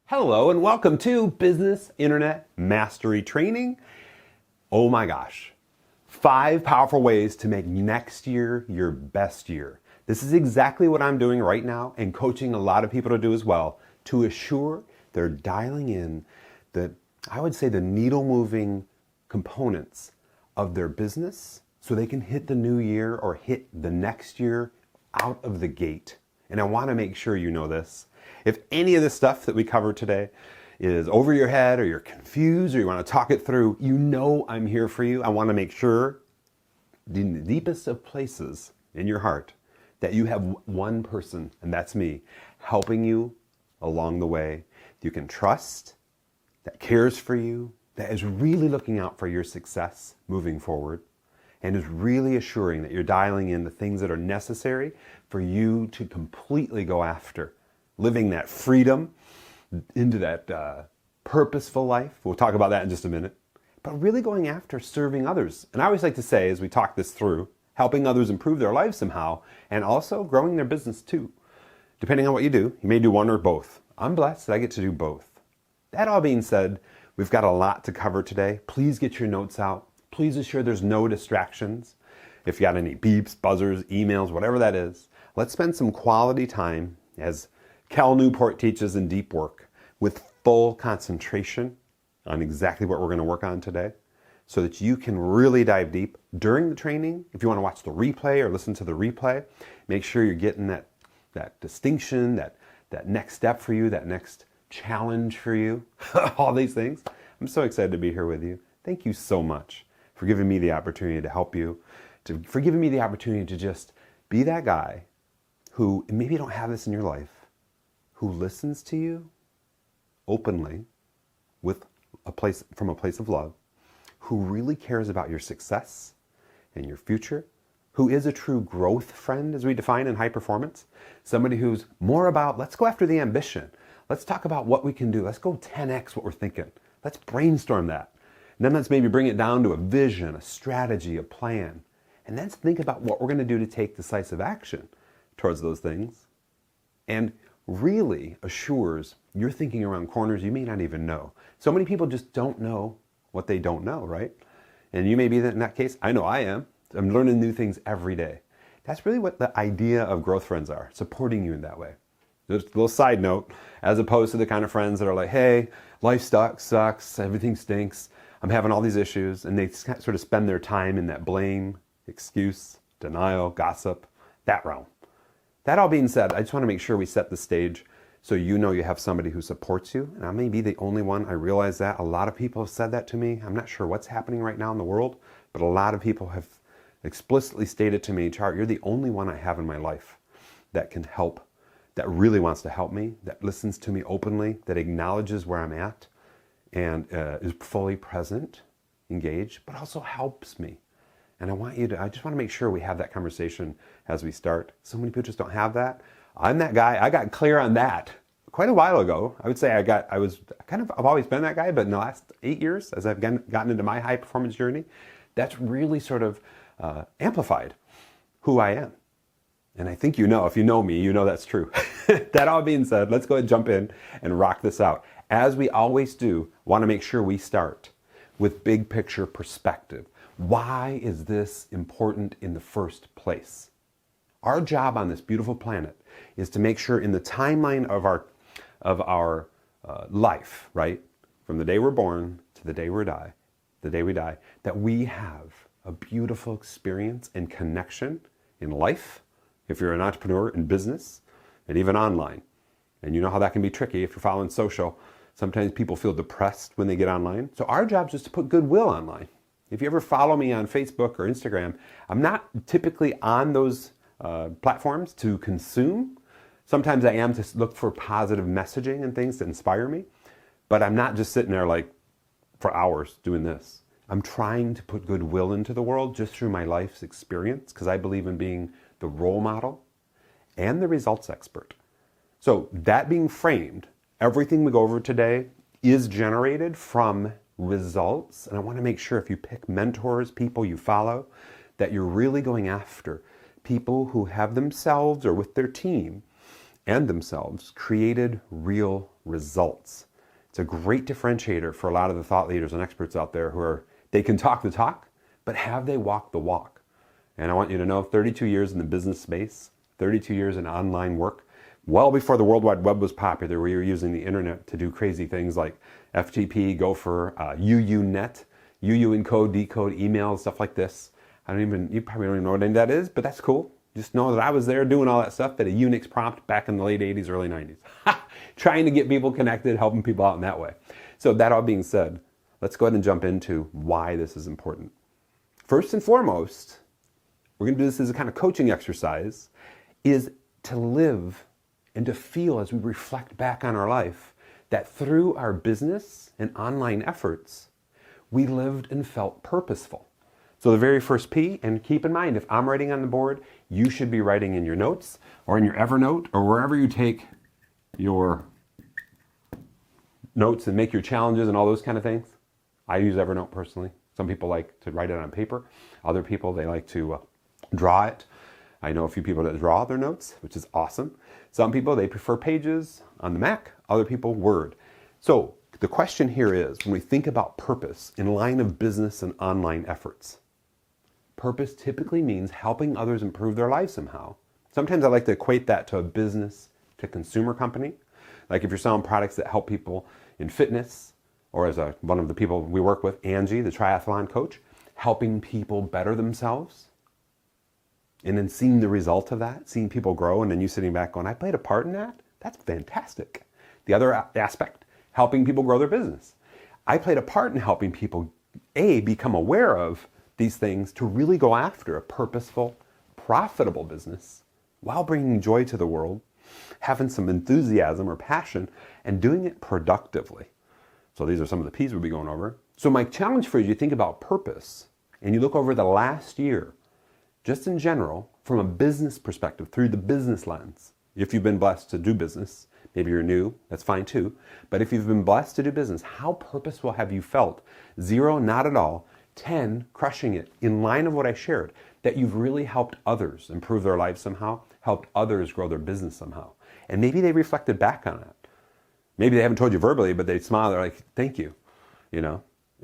Hello and welcome to Business Internet Mastery Training. Oh my gosh, 5 powerful ways to make next year your best year. This is exactly what I'm doing right now and coaching a lot of people to do as well, to assure they're dialing in the needle moving components of their business so they can hit the new year or hit the next year out of the gate. And I want to make sure you know this. If any of the stuff that we cover today is over your head or you're confused or you want to talk it through, you know I'm here for you. I want to make sure in the deepest of places in your heart that you have one person, and that's me, helping you along the way. You can trust, that cares for you, that is really looking out for your success moving forward, and is really assuring that you're dialing in the things that are necessary for you to completely go after living that freedom into that purposeful life. We'll talk about that in just a minute. But really going after serving others. And I always like to say, as we talk this through, helping others improve their lives somehow, and also growing their business too. Depending on what you do, you may do one or both. I'm blessed that I get to do both. That all being said, we've got a lot to cover today. Please get your notes out. Please assure there's no distractions. If you got any beeps, buzzers, emails, whatever that is, let's spend some quality time, as Cal Newport teaches in Deep Work, with full concentration on exactly what we're going to work on today, so that you can really dive deep during the training. If you want to watch the replay or listen to the replay, make sure you're getting that distinction, that next step for you, that next challenge for you, all these things. I'm so excited to be here with you. Thank you so much for giving me the opportunity to help you, for giving me the opportunity to just be that guy who, maybe you don't have this in your life, who listens to you openly from a place of love, who really cares about your success and your future, who is a true growth friend, as we define in high performance, somebody who's more about, let's go after the ambition. Let's talk about what we can do. Let's go 10x what we're thinking. Let's brainstorm that. And then let's maybe bring it down to a vision, a strategy, a plan. And then think about what we're going to do to take decisive action towards those things. And really assures you're thinking around corners you may not even know. So many people just don't know what they don't know, right? And you may be in that case. I know I am. I'm learning new things every day. That's really what the idea of growth friends are, supporting you in that way. Just a little side note, as opposed to the kind of friends that are like, hey, life sucks, everything stinks, I'm having all these issues, and they sort of spend their time in that blame, excuse, denial, gossip, that realm. That all being said, I just want to make sure we set the stage so you know you have somebody who supports you. And I may be the only one. I realize that. A lot of people have said that to me. I'm not sure what's happening right now in the world, but a lot of people have explicitly stated to me, Char, you're the only one I have in my life that can help, that really wants to help me, that listens to me openly, that acknowledges where I'm at, and is fully present, engaged, but also helps me. And I just want to make sure we have that conversation as we start. So many people just don't have that. I'm that guy. I got clear on that quite a while ago. I would say I've always been that guy, but in the last 8 years, as I've gotten into my high performance journey, that's really sort of amplified who I am. And I think if you know me, you know that's true. That all being said, let's go ahead and jump in and rock this out. As we always do, want to make sure we start with big picture perspective. Why is this important in the first place? Our job on this beautiful planet is to make sure in the timeline of our life, right, from the day we're born to the day we die, that we have a beautiful experience and connection in life, if you're an entrepreneur in business, and even online. And you know how that can be tricky if you're following social. Sometimes people feel depressed when they get online. So our job is just to put goodwill online. If you ever follow me on Facebook or Instagram, I'm not typically on those platforms to consume. Sometimes I am to look for positive messaging and things to inspire me, but I'm not just sitting there like for hours doing this. I'm trying to put goodwill into the world just through my life's experience, because I believe in being the role model and the results expert. So that being framed, everything we go over today is generated from results. And I want to make sure if you pick mentors, people you follow, that you're really going after people who have themselves or with their team and themselves created real results. It's a great differentiator for a lot of the thought leaders and experts out there they can talk the talk, but have they walked the walk? And I want you to know, 32 years in the business space, 32 years in online work, well before the World Wide Web was popular, we were using the internet to do crazy things like FTP, Gopher, UUNet, UU encode, decode, emails, stuff like this. You probably don't even know what any of that is, but that's cool. Just know that I was there doing all that stuff at a Unix prompt back in the late 80s, early 90s. Trying to get people connected, helping people out in that way. So that all being said, let's go ahead and jump into why this is important. First and foremost, we're going to do this as a kind of coaching exercise, is to live and to feel as we reflect back on our life that through our business and online efforts, we lived and felt purposeful. So the very first P, and keep in mind, if I'm writing on the board, you should be writing in your notes or in your Evernote or wherever you take your notes and make your challenges and all those kind of things. I use Evernote personally. Some people like to write it on paper. Other people, they like to draw it. I know a few people that draw their notes, which is awesome. Some people, they prefer pages on the Mac. Other people, Word. So the question here is, when we think about purpose in line of business and online efforts, purpose typically means helping others improve their lives somehow. Sometimes I like to equate that to a business to consumer company. Like if you're selling products that help people in fitness, or as one of the people we work with, Angie, the triathlon coach, helping people better themselves. And then seeing the result of that, seeing people grow, and then you sitting back going, I played a part in that? That's fantastic. The other aspect, helping people grow their business. I played a part in helping people, become aware of these things to really go after a purposeful, profitable business while bringing joy to the world, having some enthusiasm or passion, and doing it productively. So these are some of the P's we'll be going over. So my challenge for you, think about purpose, and you look over the last year, just in general, from a business perspective, through the business lens. If you've been blessed to do business, maybe you're new, that's fine too. But if you've been blessed to do business, how purposeful have you felt? 0, not at all. 10, crushing it, in line of what I shared, that you've really helped others improve their lives somehow, helped others grow their business somehow. And maybe they reflected back on it. Maybe they haven't told you verbally, but they smile, they're like, thank you, And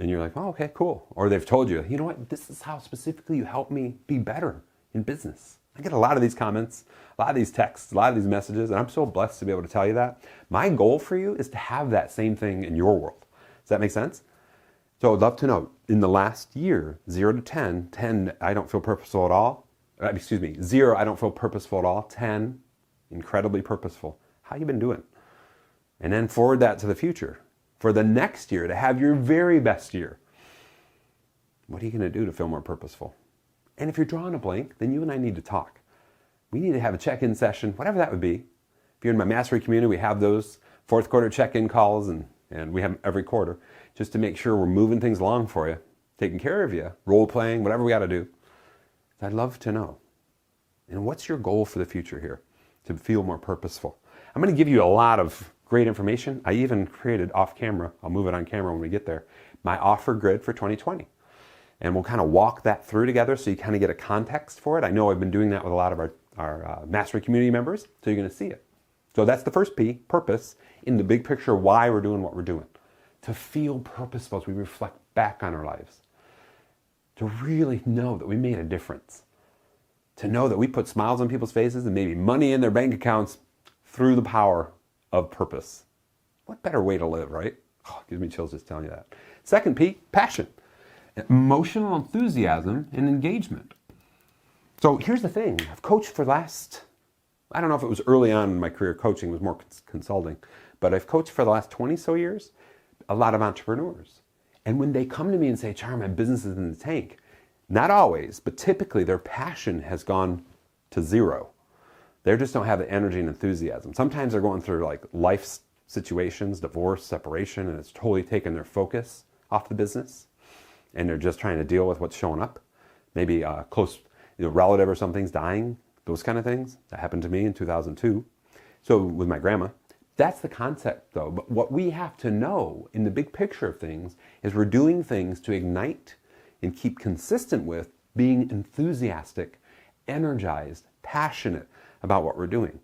you're like, oh, okay, cool. Or they've told you, you know what, this is how specifically you helped me be better in business. I get a lot of these comments, a lot of these texts, a lot of these messages, and I'm so blessed to be able to tell you that. My goal for you is to have that same thing in your world. Does that make sense? So I'd love to know, in the last year, 0 to 10, 10, I don't feel purposeful at all. 0, I don't feel purposeful at all. 10, incredibly purposeful. How you been doing? And then forward that to the future. For the next year, to have your very best year. What are you going to do to feel more purposeful? And if you're drawing a blank, then you and I need to talk. We need to have a check-in session, whatever that would be. If you're in my mastery community, we have those fourth quarter check-in calls, and we have them every quarter, just to make sure we're moving things along for you, taking care of you, role-playing, whatever we got to do. I'd love to know. And what's your goal for the future here to feel more purposeful? I'm going to give you a lot of great information. I even created off camera, I'll move it on camera when we get there, my offer grid for 2020. And we'll kind of walk that through together so you kind of get a context for it. I know I've been doing that with a lot of our mastery community members, so you're going to see it. So that's the first P, purpose, in the big picture, why we're doing what we're doing. To feel purposeful as we reflect back on our lives. To really know that we made a difference. To know that we put smiles on people's faces and maybe money in their bank accounts through the power of purpose. What better way to live, right? Oh, it gives me chills just telling you that. Second P, passion. Emotional enthusiasm and engagement. So here's the thing. I've coached for I don't know if it was early on in my career, coaching was more consulting, but I've coached for the last 20 so years, a lot of entrepreneurs. And when they come to me and say, Char, my business is in the tank, not always, but typically their passion has gone to 0. They just don't have the energy and enthusiasm. Sometimes they're going through like life situations, divorce, separation, and it's totally taken their focus off the business. And they're just trying to deal with what's showing up. Maybe a close relative or something's dying, those kind of things. That happened to me in 2002. So with my grandma. That's the concept though. But what we have to know in the big picture of things is we're doing things to ignite and keep consistent with being enthusiastic, energized, passionate about what we're doing.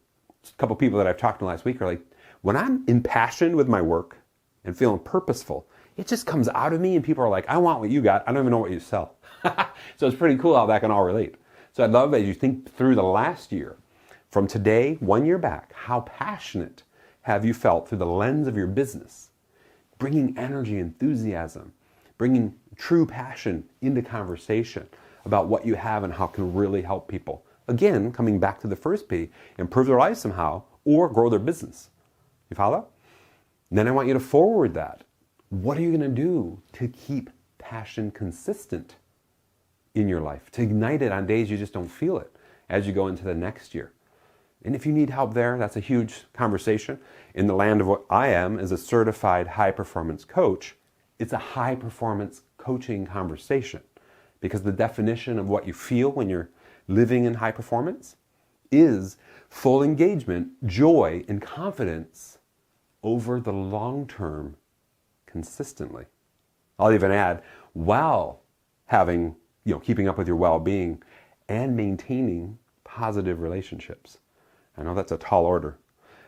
a couple people that I've talked to last week are like, when I'm impassioned with my work and feeling purposeful, it just comes out of me and people are like, I want what you got. I don't even know what you sell. So it's pretty cool how that can all relate. So I'd love as you think through the last year, from today, 1 year back, how passionate have you felt through the lens of your business, bringing energy, enthusiasm, bringing true passion into conversation about what you have and how it can really help people. Again, coming back to the first P, improve their life somehow or grow their business. You follow? And then I want you to forward that. What are you going to do to keep passion consistent in your life, to ignite it on days you just don't feel it as you go into the next year? And if you need help there, that's a huge conversation. In the land of what I am as a certified high-performance coach, it's a high-performance coaching conversation, because the definition of what you feel when you're living in high performance is full engagement, joy, and confidence over the long term consistently. I'll even add, while having, keeping up with your well-being and maintaining positive relationships. I know that's a tall order,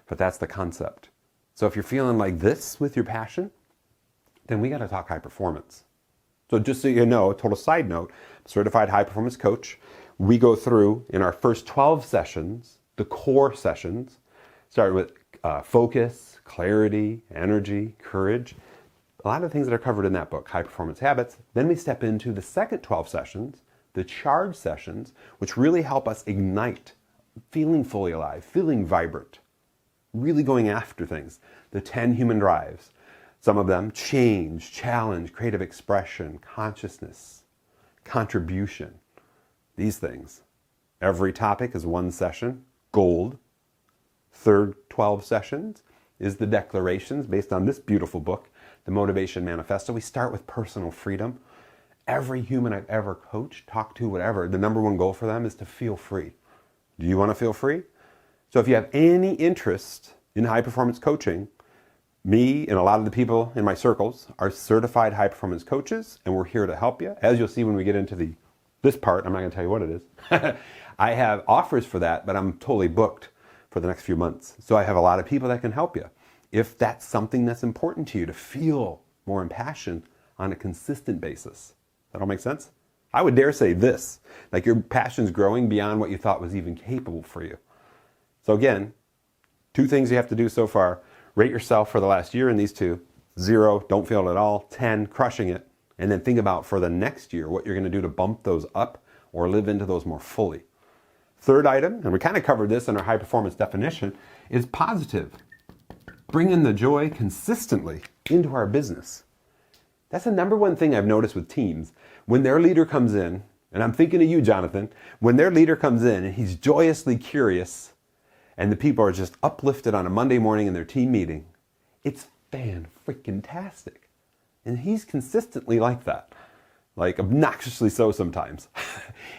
but that's the concept. So if you're feeling like this with your passion, then we got to talk high performance. So just so you know, a total side note, certified high performance coach, we go through in our first 12 sessions, the core sessions, starting with focus, clarity, energy, courage, a lot of things that are covered in that book, High Performance Habits. Then we step into the second 12 sessions, the charge sessions, which really help us ignite, feeling fully alive, feeling vibrant, really going after things. The 10 human drives. Some of them: change, challenge, creative expression, consciousness, contribution. These things. Every topic is one session, gold. Third 12 sessions is the declarations based on this beautiful book, the Motivation Manifesto. We start with personal freedom. Every human I've ever coached, talked to, whatever, the number one goal for them is to feel free. Do you want to feel free? So if you have any interest in high performance coaching, me and a lot of the people in my circles are certified high performance coaches, and we're here to help you. As you'll see when we get into this part, I'm not going to tell you what it is. I have offers for that, but I'm totally booked for the next few months. So I have a lot of people that can help you. If that's something that's important to you, to feel more impassioned on a consistent basis. That all make sense? I would dare say this, like your passion's growing beyond what you thought was even capable for you. So again, 2 things you have to do so far. Rate yourself for the last year in these 2. 0, don't feel it at all. 10, crushing it. And then think about for the next year what you're going to do to bump those up or live into those more fully. Third item, and we kind of covered this in our high performance definition, is positive. Bring in the joy consistently into our business. That's the number one thing I've noticed with teams. When their leader comes in, and I'm thinking of you, Jonathan, when their leader comes in and he's joyously curious and the people are just uplifted on a Monday morning in their team meeting, it's fan-freaking-tastic. And he's consistently like that. Like obnoxiously so sometimes.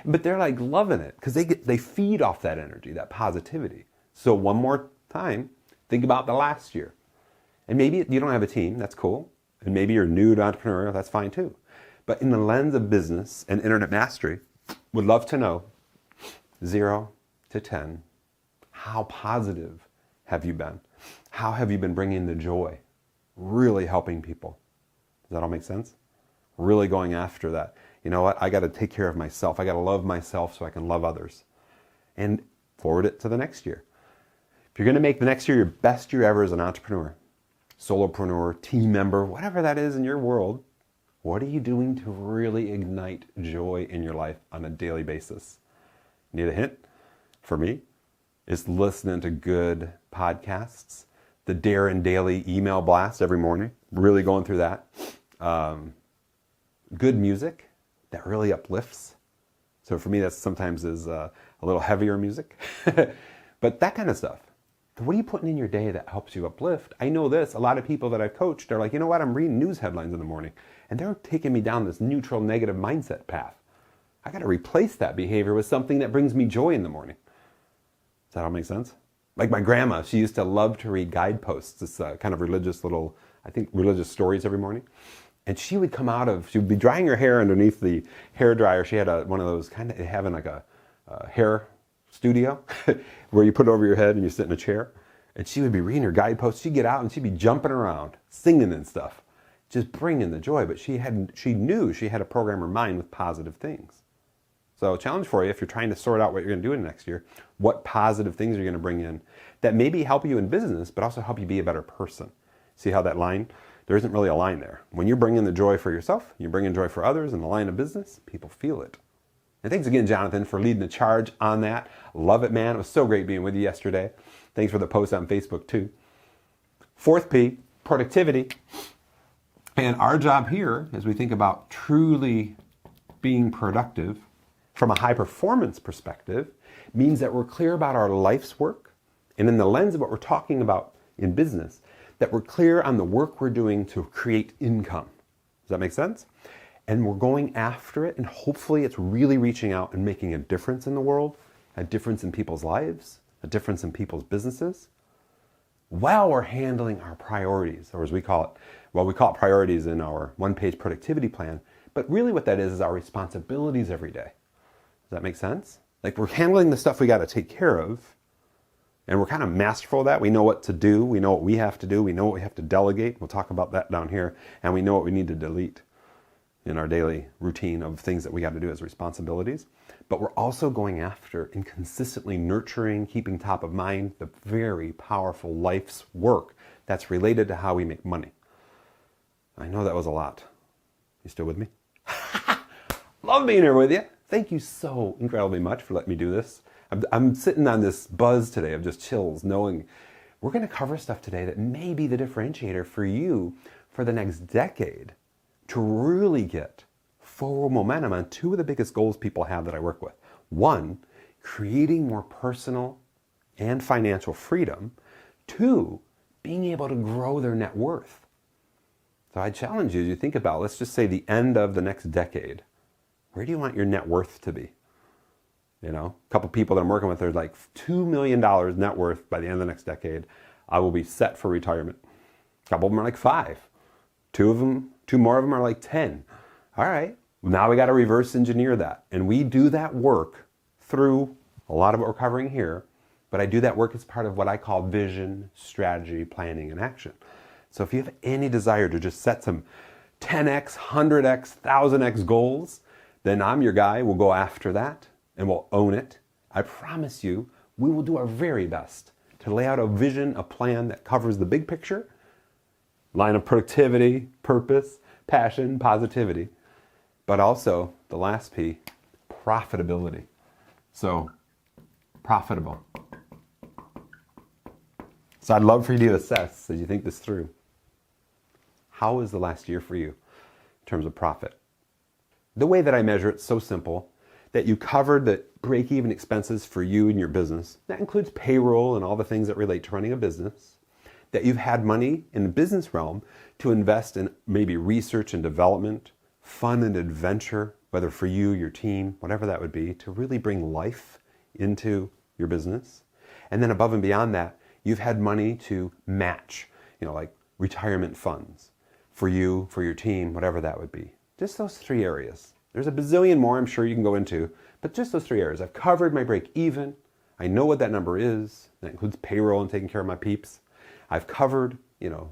But they're like loving it because they feed off that energy, that positivity. So one more time, think about the last year. And maybe you don't have a team, that's cool. And maybe you're new to entrepreneurial, that's fine too. But in the lens of business and internet mastery, would love to know 0 to 10, how positive have you been? How have you been bringing the joy? Really helping people. Does that all make sense? Really going after that. You know what? I got to take care of myself. I got to love myself so I can love others. And forward it to the next year. If you're going to make the next year your best year ever as an entrepreneur, solopreneur, team member, whatever that is in your world, what are you doing to really ignite joy in your life on a daily basis? Need a hint? For me, it's listening to good podcasts, the Darren Daily email blast every morning, really going through that. Good music that really uplifts. So for me, that sometimes is a little heavier music. But that kind of stuff. What are you putting in your day that helps you uplift? I know this, a lot of people that I've coached are like, you know what, I'm reading news headlines in the morning, and they're taking me down this neutral, negative mindset path. I got to replace that behavior with something that brings me joy in the morning. Does that all make sense? Like my grandma, she used to love to read guideposts, this kind of religious little, religious stories every morning. And she would she'd be drying her hair underneath the hair dryer. She had one of those kind of having like a hair studio where you put it over your head and you sit in a chair. And she would be reading her guideposts. She'd get out and she'd be jumping around, singing and stuff, just bringing the joy. But she knew she had to program her mind with positive things. So challenge for you, if you're trying to sort out what you're going to do in the next year, what positive things are you going to bring in that maybe help you in business, but also help you be a better person. See how that line, there isn't really a line there. When you're bringing the joy for yourself, you're bringing joy for others in the line of business, people feel it. And thanks again, Jonathan, for leading the charge on that. Love it, man. It was so great being with you yesterday. Thanks for the post on Facebook, too. Fourth P, productivity. And our job here, as we think about truly being productive from a high-performance perspective, means that we're clear about our life's work. And in the lens of what we're talking about in business, that we're clear on the work we're doing to create income. Does that make sense? And we're going after it, and hopefully it's really reaching out and making a difference in the world, a difference in people's lives, a difference in people's businesses, while we're handling our priorities, or as we call it, well, we call it priorities in our one-page productivity plan, but really what that is our responsibilities every day. Does that make sense? Like we're handling the stuff we got to take care of, and we're kind of masterful of that. We know what to do, we know what we have to do, we know what we have to delegate. We'll talk about that down here, and we know what we need to delete in our daily routine of things that we got to do as responsibilities. But we're also going after and consistently nurturing, keeping top of mind the very powerful life's work that's related to how we make money. I know that was a lot. You still with me? Love being here with you. Thank you so incredibly much for letting me do this. I'm sitting on this buzz today of just chills, knowing we're going to cover stuff today that may be the differentiator for you for the next decade, to really get forward momentum on two of the biggest goals people have that I work with. One, creating more personal and financial freedom. Two, being able to grow their net worth. So I challenge you as you think about, let's just say the end of the next decade. Where do you want your net worth to be? You know, a couple people that I'm working with are like $2 million net worth by the end of the next decade. I will be set for retirement. A couple of them are like 5. Two more of them are like 10. All right, now we got to reverse engineer that. And we do that work through a lot of what we're covering here, but I do that work as part of what I call vision, strategy, planning, and action. So if you have any desire to just set some 10x, 100x, 1000x goals, then I'm your guy. We'll go after that and we'll own it. I promise you, we will do our very best to lay out a vision, a plan that covers the big picture, line of productivity, purpose, passion, positivity, but also the last P, profitability. So, profitable. So I'd love for you to assess as you think this through. How was the last year for you in terms of profit? The way that I measure it's so simple that you covered the break-even expenses for you and your business. That includes payroll and all the things that relate to running a business. That you've had money in the business realm to invest in maybe research and development, fun and adventure, whether for you, your team, whatever that would be, to really bring life into your business. And then above and beyond that, you've had money to match, like retirement funds for you, for your team, whatever that would be. Just those 3 areas. There's a bazillion more I'm sure you can go into, but just those 3 areas. I've covered my break even. I know what that number is. That includes payroll and taking care of my peeps. I've covered, the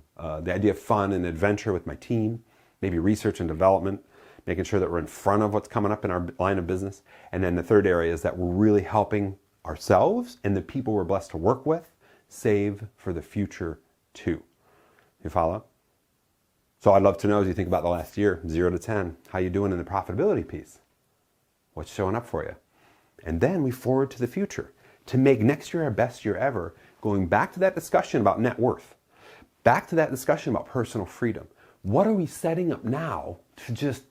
idea of fun and adventure with my team, maybe research and development, making sure that we're in front of what's coming up in our line of business. And then the third area is that we're really helping ourselves and the people we're blessed to work with save for the future too. You follow? So I'd love to know as you think about the last year, 0 to 10, how you doing in the profitability piece? What's showing up for you? And then we forward to the future to make next year our best year ever, going back to that discussion about net worth, back to that discussion about personal freedom. What are we setting up now to just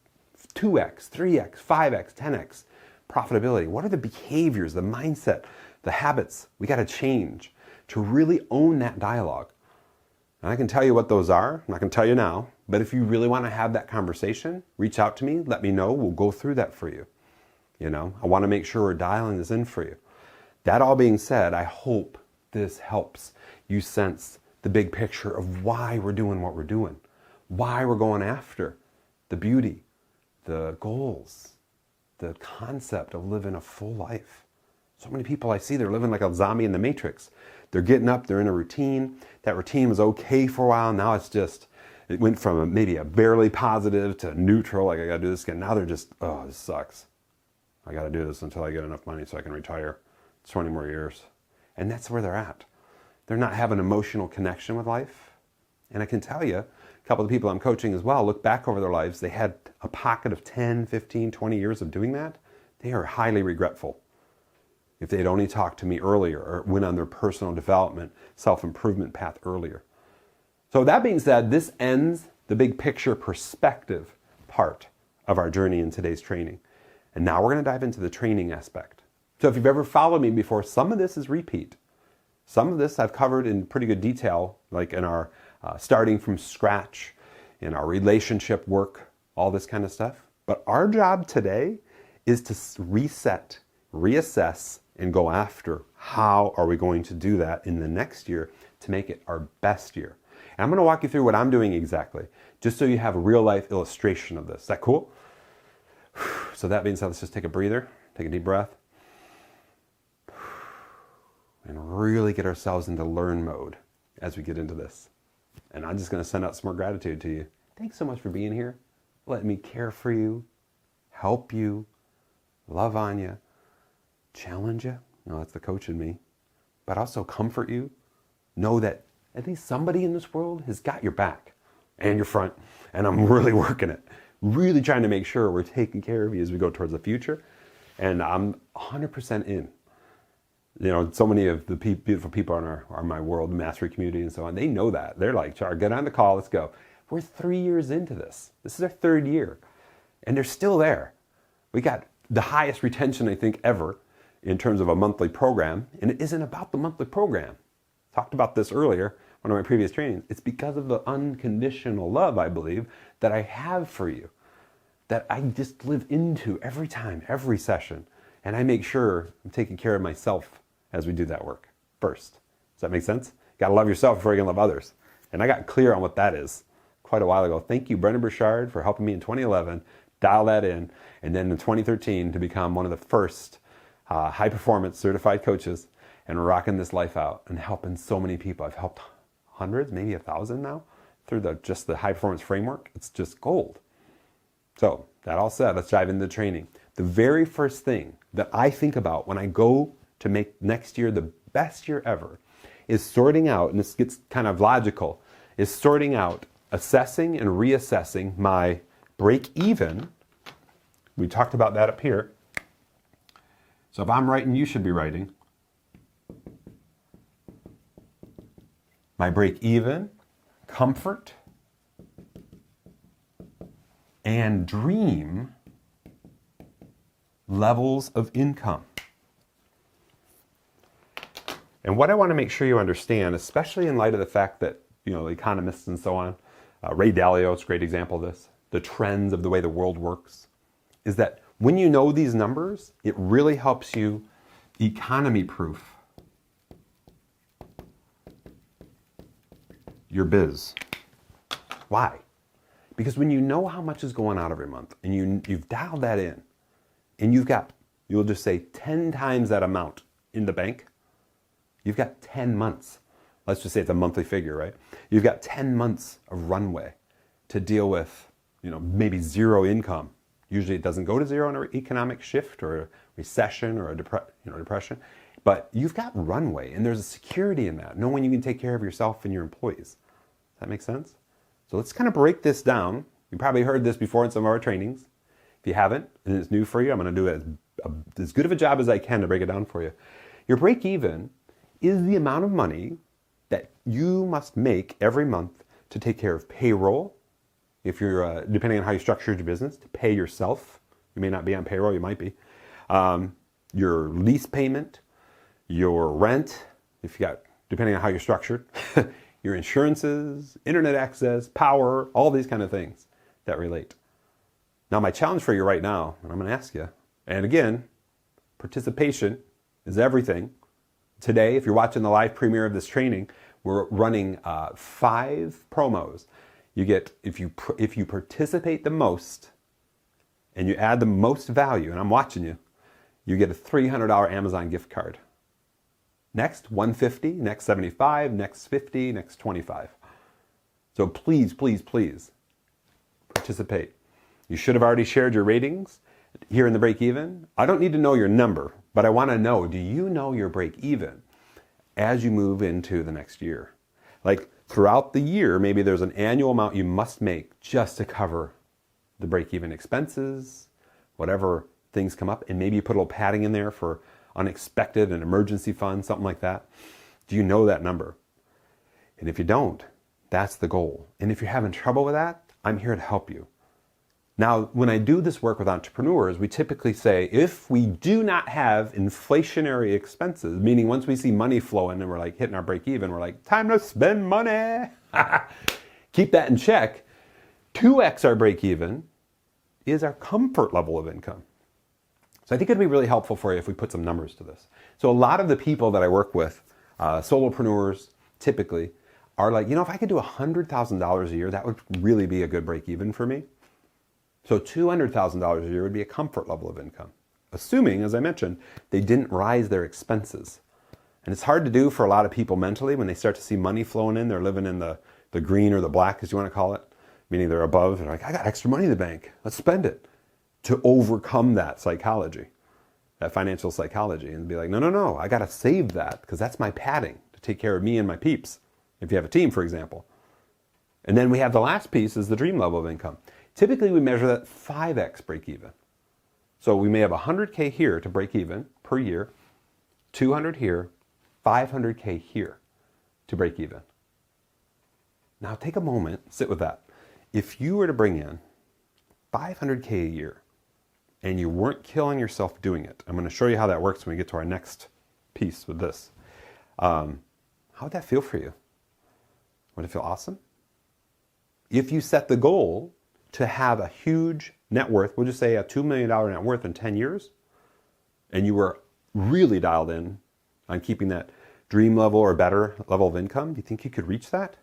2x, 3x, 5x, 10x profitability? What are the behaviors, the mindset, the habits we got to change to really own that dialogue? And I can tell you what those are. I'm not going to tell you now, but if you really want to have that conversation, reach out to me, let me know. We'll go through that for you. I want to make sure we're dialing this in for you. That all being said, I hope this helps you sense the big picture of why we're doing what we're doing, why we're going after the beauty, the goals, the concept of living a full life. So many people I see, they're living like a zombie in the Matrix. They're getting up, they're in a routine. That routine was okay for a while. Now it went from maybe a barely positive to neutral, like I gotta do this again. Now they're just, oh, this sucks. I gotta do this until I get enough money so I can retire. It's 20 more years. And that's where they're at. They're not having an emotional connection with life. And I can tell you, a couple of the people I'm coaching as well, look back over their lives, they had a pocket of 10, 15, 20 years of doing that. They are highly regretful. If they'd only talked to me earlier or went on their personal development, self-improvement path earlier. So that being said, this ends the big picture perspective part of our journey in today's training. And now we're going to dive into the training aspect. So if you've ever followed me before, some of this is repeat. Some of this I've covered in pretty good detail, like in our starting from scratch, in our relationship work, all this kind of stuff. But our job today is to reset, reassess, and go after how are we going to do that in the next year to make it our best year. And I'm going to walk you through what I'm doing exactly, just so you have a real life illustration of this. Is that cool? So that being said, let's just take a breather, take a deep breath, and really get ourselves into learn mode as we get into this. And I'm just going to send out some more gratitude to you. Thanks so much for being here. Let me care for you, help you, love on you, challenge you. No, that's the coach in me. But also comfort you. Know that at least somebody in this world has got your back and your front. And I'm really working it. Really trying to make sure we're taking care of you as we go towards the future. And I'm 100% in. You know, so many of the beautiful people in my world, mastery community and so on, they know that. They're like, Char, get on the call, let's go. We're 3 years into this. This is our third year. And they're still there. We got the highest retention, I think, ever in terms of a monthly program. And it isn't about the monthly program. Talked about this earlier, one of my previous trainings. It's because of the unconditional love, I believe, that I have for you. That I just live into every time, every session. And I make sure I'm taking care of myself as we do that work first. Does that make sense? You gotta love yourself before you can love others. And I got clear on what that is quite a while ago. Thank you, Brendan Burchard, for helping me in 2011, dial that in. And then in 2013 to become one of the first high performance certified coaches and rocking this life out and helping so many people. I've helped hundreds, maybe 1,000 now through just the high performance framework. It's just gold. So that all said, let's dive into the training. The very first thing that I think about when I go to make next year the best year ever is sorting out, and this gets kind of logical, is sorting out, assessing and reassessing my break even. We talked about that up here. So if I'm writing, you should be writing. My break even, comfort, and dream levels of income. And what I want to make sure you understand, especially in light of the fact that, you know, economists and so on, Ray Dalio is a great example of this, the trends of the way the world works, is that when you know these numbers, it really helps you economy proof your biz. Why? Because when you know how much is going out every month and you've dialed that in and you'll just say 10 times that amount in the bank, you've got 10 months. Let's just say it's a monthly figure, right? You've got 10 months of runway to deal with, you know, maybe zero income. Usually it doesn't go to zero in an economic shift or a recession or a depression, but you've got runway and there's a security in that, knowing you can take care of yourself and your employees. Does that make sense? So let's kind of break this down. You probably heard this before in some of our trainings. If you haven't, and it's new for you, I'm going to do it as good of a job as I can to break it down for you. Your break even is the amount of money that you must make every month to take care of payroll. If you're, depending on how you structured your business, to pay yourself. You may not be on payroll, you might be. Your lease payment, your rent, if you got, depending on how you're structured, your insurances, internet access, power, all these kind of things that relate. Now my challenge for you right now, and I'm going to ask you, and again, participation is everything. Today, if you're watching the live premiere of this training, we're running 5 promos. You get, if you participate the most and you add the most value, and I'm watching you, you get a $300 Amazon gift card. Next, $150, next $75, next $50, next $25. So please, please, please participate. You should have already shared your ratings here in the break even. I don't need to know your number, but I want to know, do you know your break even as you move into the next year? Like throughout the year, maybe there's an annual amount you must make just to cover the break even expenses, whatever things come up, and maybe you put a little padding in there for unexpected and emergency fund, something like that. Do you know that number? And if you don't, that's the goal. And if you're having trouble with that, I'm here to help you. Now, when I do this work with entrepreneurs, we typically say, if we do not have inflationary expenses, meaning once we see money flowing and we're like hitting our break even, we're like, time to spend money. Keep that in check. 2x our break even is our comfort level of income. So I think it'd be really helpful for you if we put some numbers to this. So a lot of the people that I work with, solopreneurs typically, are like, if I could do $100,000 a year, that would really be a good break even for me. So $200,000 a year would be a comfort level of income, assuming, as I mentioned, they didn't rise their expenses. And it's hard to do for a lot of people mentally when they start to see money flowing in. They're living in the green or the black, as you want to call it, meaning they're above. They're like, I got extra money in the bank. Let's spend it. To overcome that psychology, that financial psychology, and be like, no, I got to save that because that's my padding to take care of me and my peeps. If you have a team, for example. And then we have the last piece is the dream level of income. Typically, we measure that 5x break even. So we may have 100K here to break even per year, 200 here, 500K here to break even. Now take a moment, sit with that. If you were to bring in 500K a year and you weren't killing yourself doing it, I'm going to show you how that works when we get to our next piece with this. How would that feel for you? Would it feel awesome? If you set the goal to have a huge net worth, we'll just say a $2 million net worth in 10 years, and you were really dialed in on keeping that dream level or better level of income, do you think you could reach that?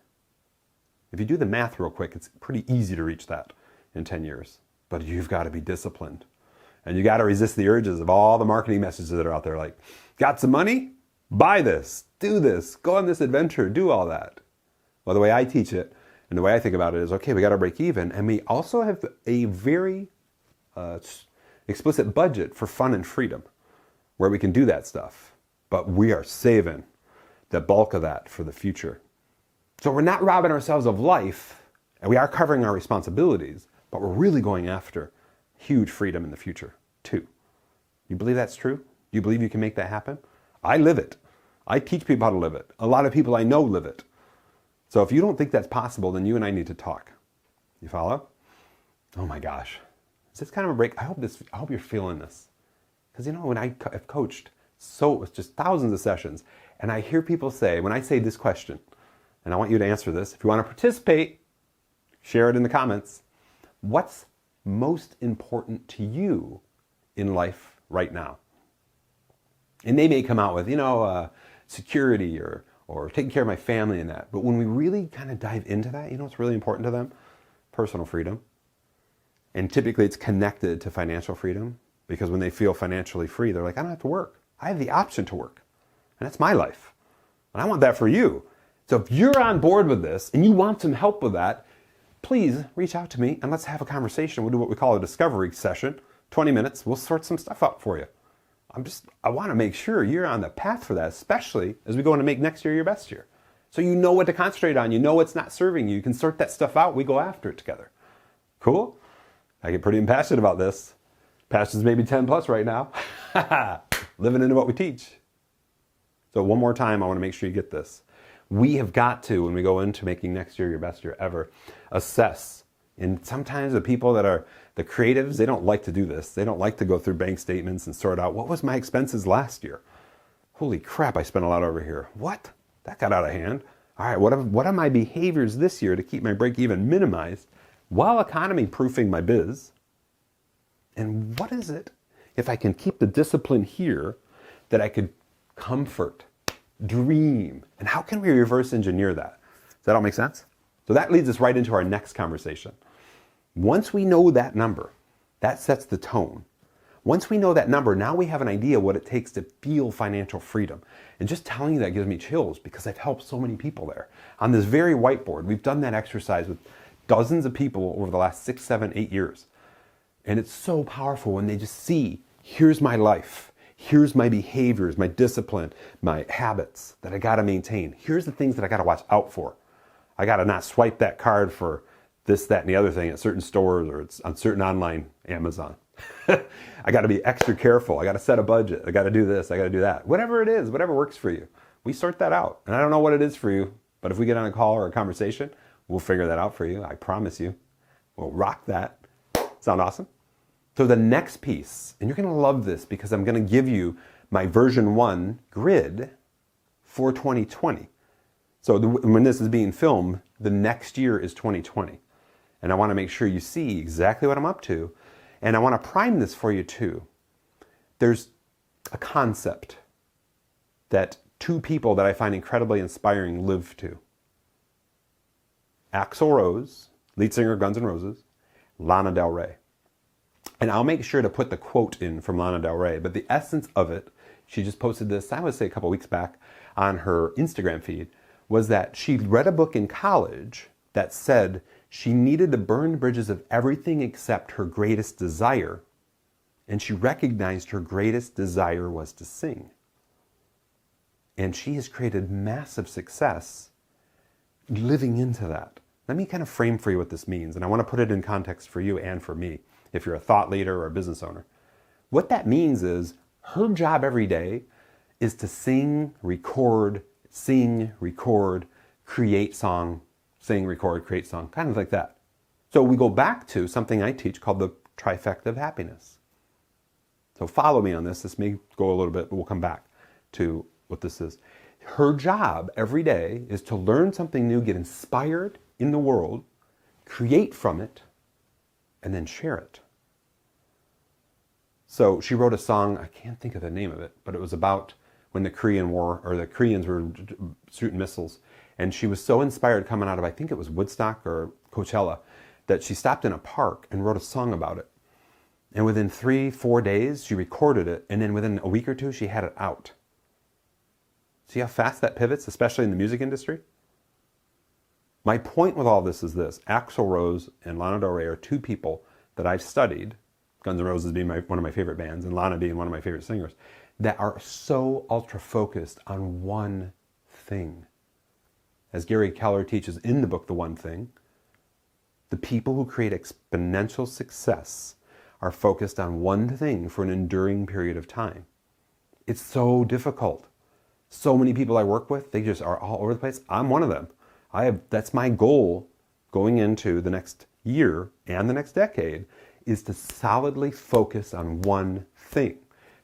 If you do the math real quick, it's pretty easy to reach that in 10 years. But you've got to be disciplined. And you got to resist the urges of all the marketing messages that are out there like, got some money? Buy this, do this, go on this adventure, do all that. Well, the way I teach it and the way I think about it is, okay, we got to break even. And we also have a very explicit budget for fun and freedom where we can do that stuff. But we are saving the bulk of that for the future. So we're not robbing ourselves of life, and we are covering our responsibilities, but we're really going after huge freedom in the future, too. You believe that's true? Do you believe you can make that happen? I live it. I teach people how to live it. A lot of people I know live it. So if you don't think that's possible, then you and I need to talk. You follow? Oh my gosh. Is this kind of a break? I hope you're feeling this. Because when I've coached it's just thousands of sessions, and I hear people say, when I say this question, and I want you to answer this, if you want to participate, share it in the comments. What's most important to you in life right now? And they may come out with, security or taking care of my family and that. But when we really kind of dive into that, what's really important to them? Personal freedom. And typically it's connected to financial freedom because when they feel financially free, they're like, I don't have to work. I have the option to work. And that's my life. And I want that for you. So if you're on board with this and you want some help with that, please reach out to me and let's have a conversation. We'll do what we call a discovery session, 20 minutes. We'll sort some stuff out for you. I want to make sure you're on the path for that, especially as we go into make next year your best year. So you know what to concentrate on. You know what's not serving you. You can sort that stuff out. We go after it together. Cool? I get pretty impassioned about this. Passion's maybe 10 plus right now. Living into what we teach. So one more time, I want to make sure you get this. We have got to, when we go into making next year your best year ever, assess. And sometimes the people that are the creatives, they don't like to do this. They don't like to go through bank statements and sort out, what was my expenses last year? Holy crap, I spent a lot over here. What? That got out of hand. All right, what are my behaviors this year to keep my break even minimized while economy proofing my biz? And what is it, if I can keep the discipline here, that I could comfort, dream? And how can we reverse engineer that? Does that all make sense? So that leads us right into our next conversation. Once we know that number, that sets the tone. Once we know that number, now we have an idea what it takes to feel financial freedom. And just telling you that gives me chills because I've helped so many people there. On this very whiteboard, we've done that exercise with dozens of people over the last 6, 7, 8 years. And it's so powerful when they just see, here's my life. Here's my behaviors, my discipline, my habits that I got to maintain. Here's the things that I got to watch out for. I got to not swipe that card for this, that, and the other thing at certain stores or it's on certain online Amazon. I got to be extra careful. I got to set a budget. I got to do this. I got to do that. Whatever it is, whatever works for you. We sort that out. And I don't know what it is for you, but if we get on a call or a conversation, we'll figure that out for you. I promise you. We'll rock that. Sound awesome? So the next piece, and you're going to love this because I'm going to give you my version 1 grid for 2020. So when this is being filmed, the next year is 2020. And I want to make sure you see exactly what I'm up to. And I want to prime this for you too. There's a concept that 2 people that I find incredibly inspiring live to. Axl Rose, lead singer of Guns N' Roses, Lana Del Rey. And I'll make sure to put the quote in from Lana Del Rey, but the essence of it, she just posted this, I would say a couple weeks back on her Instagram feed, was that she read a book in college that said she needed to burn bridges of everything except her greatest desire, and she recognized her greatest desire was to sing. And she has created massive success living into that. Let me kind of frame for you what this means, and I want to put it in context for you and for me, if you're a thought leader or a business owner. What that means is her job every day is to sing, record, create song, sing, record, create song, kind of like that. So we go back to something I teach called the trifecta of happiness. So follow me on this. This may go a little bit, but we'll come back to what this is. Her job every day is to learn something new, get inspired in the world, create from it, and then share it. So she wrote a song, I can't think of the name of it, but it was about when the Korean War, or the Koreans were shooting missiles. And she was so inspired coming out of, I think it was Woodstock or Coachella, that she stopped in a park and wrote a song about it. And within 3-4 days, she recorded it. And then within a week or 2, she had it out. See how fast that pivots, especially in the music industry? My point with all this is this. Axl Rose and Lana Del Rey are 2 people that I've studied, Guns N' Roses being one of my favorite bands, and Lana being one of my favorite singers, that are so ultra-focused on one thing. As Gary Keller teaches in the book, The One Thing, the people who create exponential success are focused on one thing for an enduring period of time. It's so difficult. So many people I work with, they just are all over the place. I'm one of them. That's my goal going into the next year and the next decade, is to solidly focus on one thing.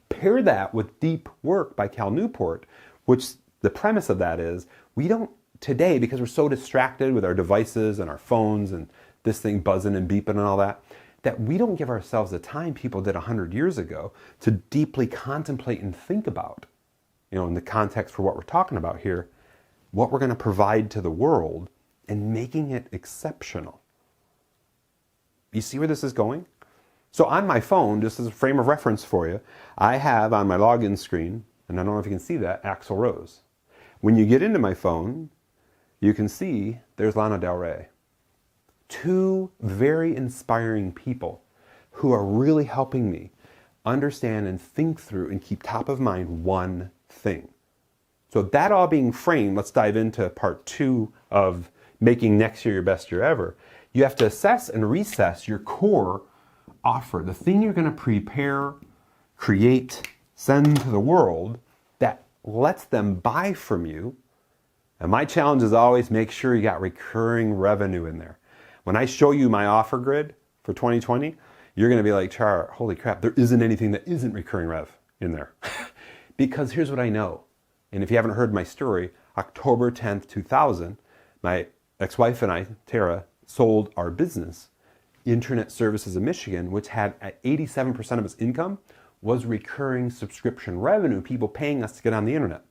Pair that with Deep Work by Cal Newport, which the premise of that is, we don't today, because we're so distracted with our devices and our phones and this thing buzzing and beeping and all that, that we don't give ourselves the time people did 100 years ago to deeply contemplate and think about, in the context for what we're talking about here, what we're going to provide to the world and making it exceptional. You see where this is going? So on my phone, just as a frame of reference for you, I have on my login screen, and I don't know if you can see that, Axl Rose. When you get into my phone, you can see there's Lana Del Rey. 2 very inspiring people who are really helping me understand and think through and keep top of mind one thing. So that all being framed, let's dive into part 2 of making next year your best year ever. You have to assess and recess your core offer, the thing you're going to prepare, create, send to the world that lets them buy from you. And my challenge is always make sure you got recurring revenue in there. When I show you my offer grid for 2020, you're going to be like, Char, holy crap, there isn't anything that isn't recurring rev in there. Because here's what I know. And if you haven't heard my story, October 10th, 2000, my ex-wife and I, Tara, sold our business, Internet Services of Michigan, which had at 87% of its income was recurring subscription revenue, people paying us to get on the internet.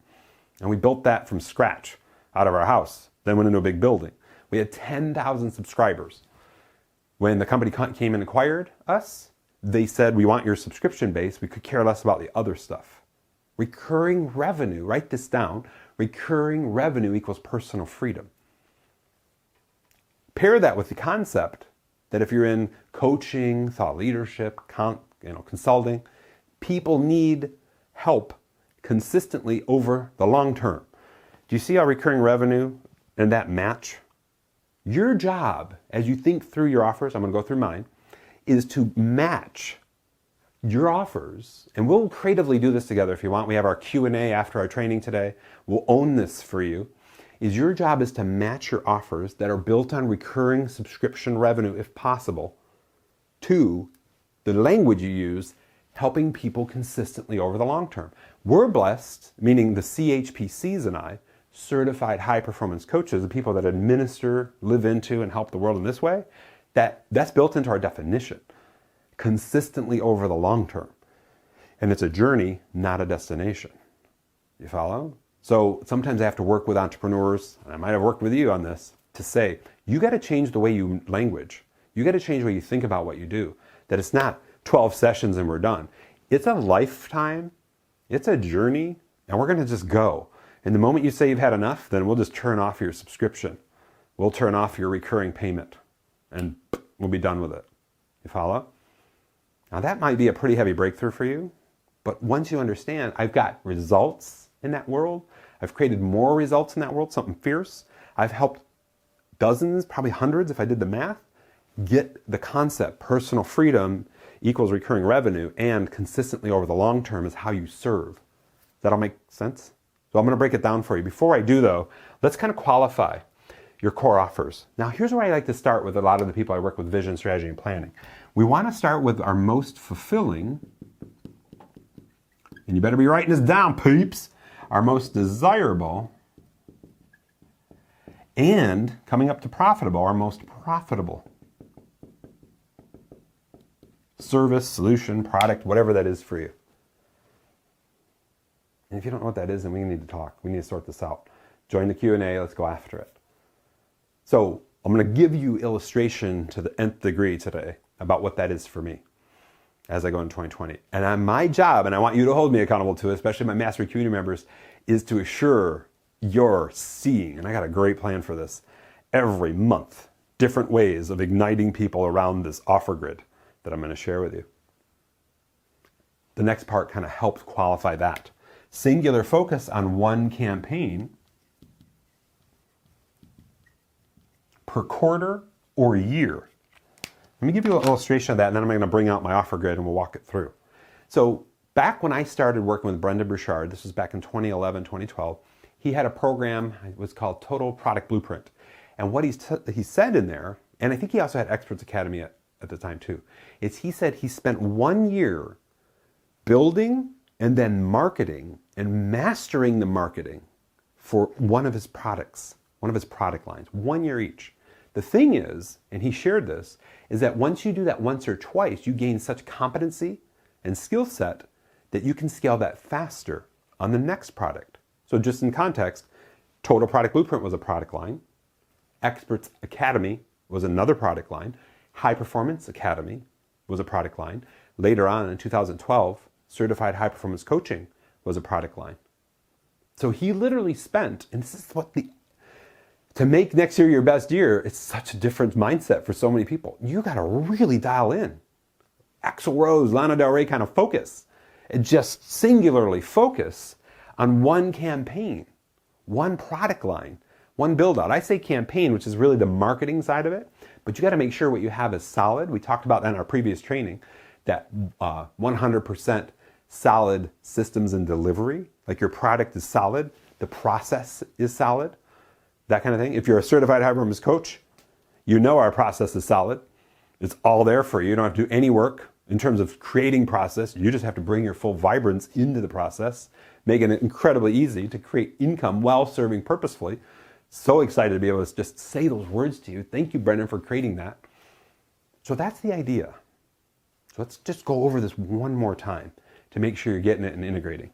And we built that from scratch out of our house, then went into a big building. We had 10,000 subscribers. When the company came and acquired us, they said, we want your subscription base. We could care less about the other stuff. Recurring revenue, write this down. Recurring revenue equals personal freedom. Pair that with the concept that if you're in coaching, thought leadership, consulting, people need help consistently over the long term. Do you see how recurring revenue and that match? Your job, as you think through your offers, I'm going to go through mine, is to match your offers, and we'll creatively do this together if you want. We have our Q&A after our training today. We'll own this for you. Your job is to match your offers that are built on recurring subscription revenue, if possible, to the language you use, helping people consistently over the long term. We're blessed, meaning the CHPCs and I, certified high-performance coaches, the people that administer, live into, and help the world in this way, that's built into our definition, consistently over the long term. And it's a journey, not a destination. You follow? So sometimes I have to work with entrepreneurs, and I might have worked with you on this, to say, you got to change the way you language. You got to change the way you think about what you do. That it's not 12 sessions and we're done. It's a lifetime, it's a journey, and we're going to just go. And the moment you say you've had enough, then we'll just turn off your subscription. We'll turn off your recurring payment, and we'll be done with it. You follow? Now that might be a pretty heavy breakthrough for you, but once you understand, I've got results in that world. I've created more results in that world, something fierce. I've helped dozens, probably hundreds if I did the math, get the concept, personal freedom equals recurring revenue, and consistently over the long term is how you serve. Does that all make sense? So I'm going to break it down for you. Before I do though, let's kind of qualify your core offers. Now here's where I like to start with a lot of the people I work with, vision, strategy, and planning. We want to start with our most fulfilling, and you better be writing this down, peeps, our most desirable, and coming up to profitable, our most profitable service, solution, product, whatever that is for you. And if you don't know what that is, then we need to talk. We need to sort this out. Join the Q&A. Let's go after it. So I'm going to give you illustration to the nth degree today about what that is for me as I go in 2020. And my job, and I want you to hold me accountable to it, especially my mastery community members, is to assure you're seeing, and I got a great plan for this, every month, different ways of igniting people around this offer grid that I'm going to share with you. The next part kind of helps qualify that. Singular focus on one campaign per quarter or year. Let me give you an illustration of that, and then I'm going to bring out my offer grid and we'll walk it through. So back when I started working with Brendan Burchard, this was back in 2011, 2012, he had a program, it was called Total Product Blueprint. And what he said in there, and I think he also had Experts Academy at the time too, is he said he spent 1 year building and then marketing and mastering the marketing for one of his products, one of his product lines, 1 year each. The thing is, and he shared this, is that once you do that once or twice, you gain such competency and skill set that you can scale that faster on the next product. So just in context, Total Product Blueprint was a product line. Experts Academy was another product line. High Performance Academy was a product line. Later on in 2012, Certified High Performance Coaching was a product line. So he literally spent, and this is what to make next year your best year, it's such a different mindset for so many people. You got to really dial in. Axl Rose, Lana Del Rey kind of focus. And just singularly focus on one campaign, one product line, one build out. I say campaign, which is really the marketing side of it, but you got to make sure what you have is solid. We talked about that in our previous training, that 100% solid systems and delivery. Like your product is solid, the process is solid, that kind of thing. If you're a certified high performance coach, you know our process is solid. It's all there for you. You don't have to do any work in terms of creating process. You just have to bring your full vibrance into the process, making it incredibly easy to create income while serving purposefully. So excited to be able to just say those words to you. Thank you, Brendan, for creating that. So that's the idea. So let's just go over this one more time to make sure you're getting it and integrating.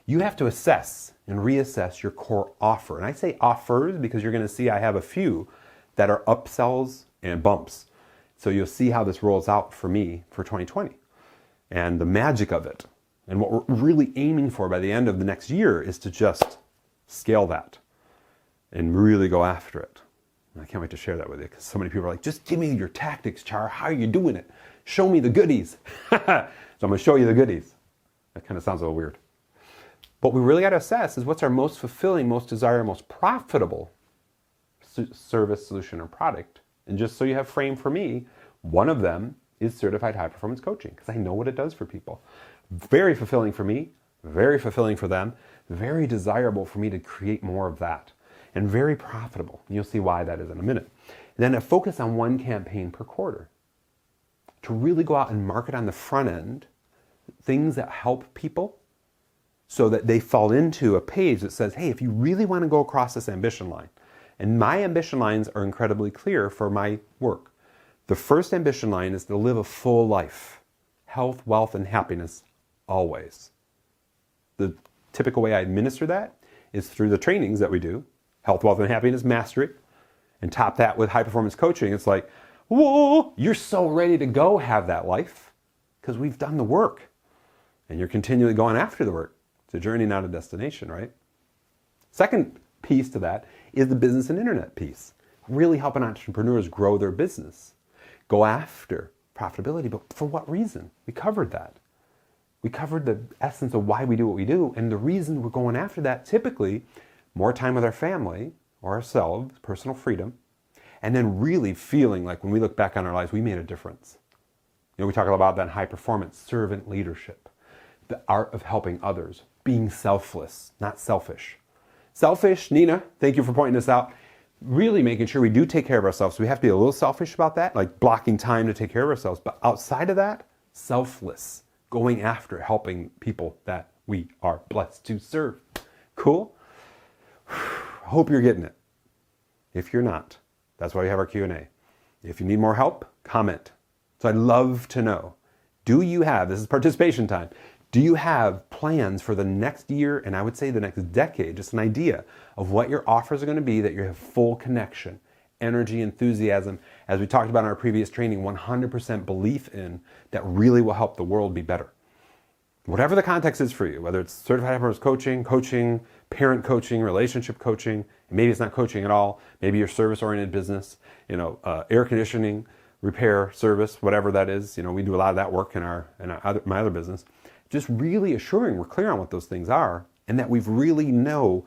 You have to assess and reassess your core offer. And I say offers because you're going to see I have a few that are upsells and bumps. So you'll see how this rolls out for me for 2020. and the magic of it. And what we're really aiming for by the end of the next year is to just scale that and really go after it. And I can't wait to share that with you, because so many people are like, just give me your tactics, Char. How are you doing it? Show me the goodies. So I'm going to show you the goodies. That kind of sounds a little weird. What we really got to assess is what's our most fulfilling, most desired, most profitable service, solution, or product. And just so you have frame for me, one of them is certified high performance coaching, because I know what it does for people. Very fulfilling for me, very fulfilling for them, very desirable for me to create more of that, and very profitable. And you'll see why that is in a minute. And then a focus on one campaign per quarter to really go out and market on the front end things that help people so that they fall into a page that says, hey, if you really want to go across this ambition line, and my ambition lines are incredibly clear for my work. The first ambition line is to live a full life, health, wealth, and happiness always. The typical way I administer that is through the trainings that we do, health, wealth, and happiness mastery, and top that with high performance coaching. It's like, whoa, you're so ready to go have that life because we've done the work and you're continually going after the work. It's a journey, not a destination, right? Second piece to that is the business and internet piece. Really helping entrepreneurs grow their business, go after profitability. But for what reason? We covered that. We covered the essence of why we do what we do, and the reason we're going after that, typically more time with our family or ourselves, personal freedom, and then really feeling like when we look back on our lives, we made a difference. You know, we talk about that in high performance, servant leadership, the art of helping others, being selfless, not selfish. Selfish, Nina, thank you for pointing this out. Really making sure we do take care of ourselves. So we have to be a little selfish about that, like blocking time to take care of ourselves. But outside of that, selfless, going after helping people that we are blessed to serve. Cool? Hope you're getting it. If you're not, that's why we have our Q&A. If you need more help, comment. So I'd love to know, do you have, this is participation time, do you have plans for the next year, and I would say the next decade, just an idea of what your offers are going to be, that you have full connection, energy, enthusiasm, as we talked about in our previous training, 100% belief in, that really will help the world be better. Whatever the context is for you, whether it's certified high performance coaching, parent coaching, relationship coaching, maybe it's not coaching at all, maybe your service-oriented business, air conditioning, repair, service, whatever that is. We do a lot of that work in my other business. Just really assuring we're clear on what those things are, and that we've really know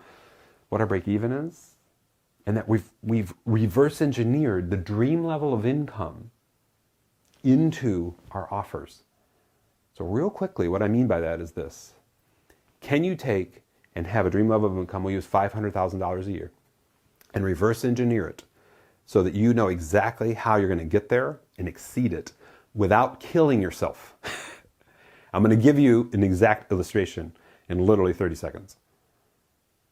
what our break even is, and that we've reverse engineered the dream level of income into our offers. So real quickly, what I mean by that is this. Can you take and have a dream level of income, we'll use $500,000 a year, and reverse engineer it so that you know exactly how you're going to get there and exceed it without killing yourself? I'm going to give you an exact illustration in literally 30 seconds.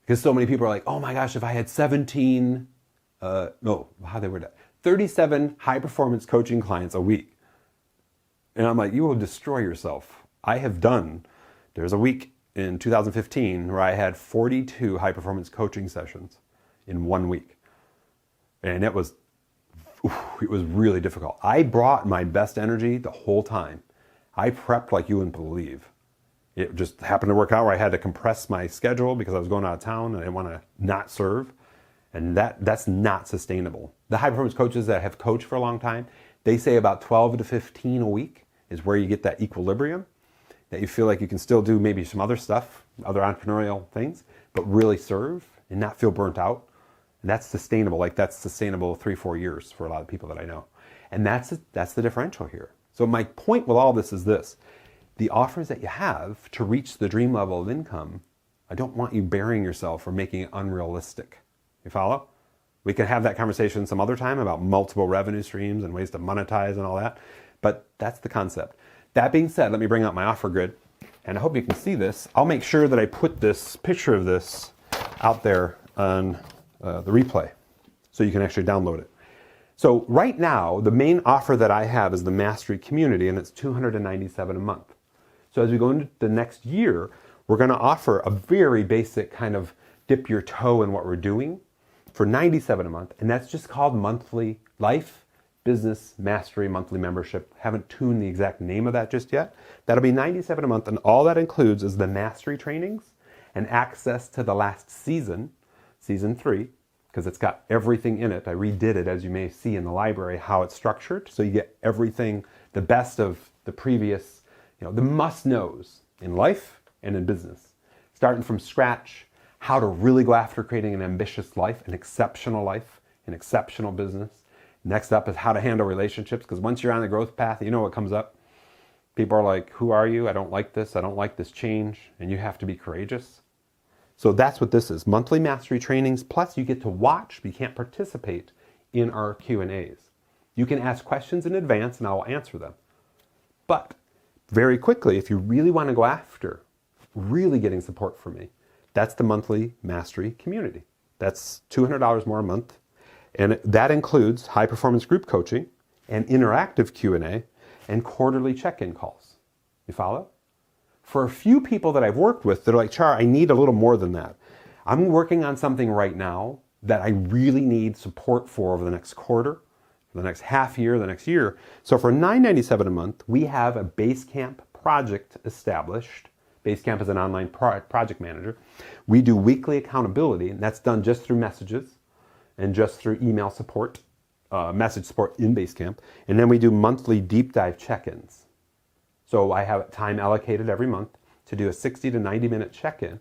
Because so many people are like, oh my gosh, if I had 37 high performance coaching clients a week. And I'm like, you will destroy yourself. There's a week in 2015 where I had 42 high performance coaching sessions in 1 week. And it was really difficult. I brought my best energy the whole time. I prepped like you wouldn't believe. It just happened to work out where I had to compress my schedule because I was going out of town and I didn't want to not serve. And that's not sustainable. The high performance coaches that have coached for a long time, they say about 12 to 15 a week is where you get that equilibrium, that you feel like you can still do maybe some other stuff, other entrepreneurial things, but really serve and not feel burnt out. And that's sustainable. That's sustainable 3-4 years for a lot of people that I know. And that's the differential here. So my point with all this is this. The offers that you have to reach the dream level of income, I don't want you burying yourself or making it unrealistic. You follow? We can have that conversation some other time about multiple revenue streams and ways to monetize and all that. But that's the concept. That being said, let me bring out my offer grid. And I hope you can see this. I'll make sure that I put this picture of this out there on the replay so you can actually download it. So right now, the main offer that I have is the Mastery Community, and it's $297 a month. So as we go into the next year, we're going to offer a very basic kind of dip your toe in what we're doing for $97 a month, and that's just called Monthly Life, Business Mastery monthly membership. Haven't tuned the exact name of that just yet. That'll be $97 a month, and all that includes is the mastery trainings and access to the last season, season 3, because it's got everything in it. I redid it, as you may see in the library, how it's structured. So you get everything, the best of the previous, the must-knows in life and in business. Starting from scratch, how to really go after creating an ambitious life, an exceptional business. Next up is how to handle relationships, because once you're on the growth path, you know what comes up. People are like, who are you? I don't like this change, and you have to be courageous. So that's what this is, monthly mastery trainings, plus you get to watch, but you can't participate in our Q&As. You can ask questions in advance and I will answer them. But very quickly, if you really want to go after really getting support from me, that's the monthly mastery community. That's $200 more a month. And that includes high performance group coaching and interactive Q&A and quarterly check-in calls. You follow? For a few people that I've worked with, they're like, Char, I need a little more than that. I'm working on something right now that I really need support for over the next quarter, the next half year, the next year. So for $9.97 a month, we have a Basecamp project established. Basecamp is an online project manager. We do weekly accountability, and that's done just through messages and just through email support, message support in Basecamp. And then we do monthly deep dive check-ins. So I have time allocated every month to do a 60 to 90 minute check-in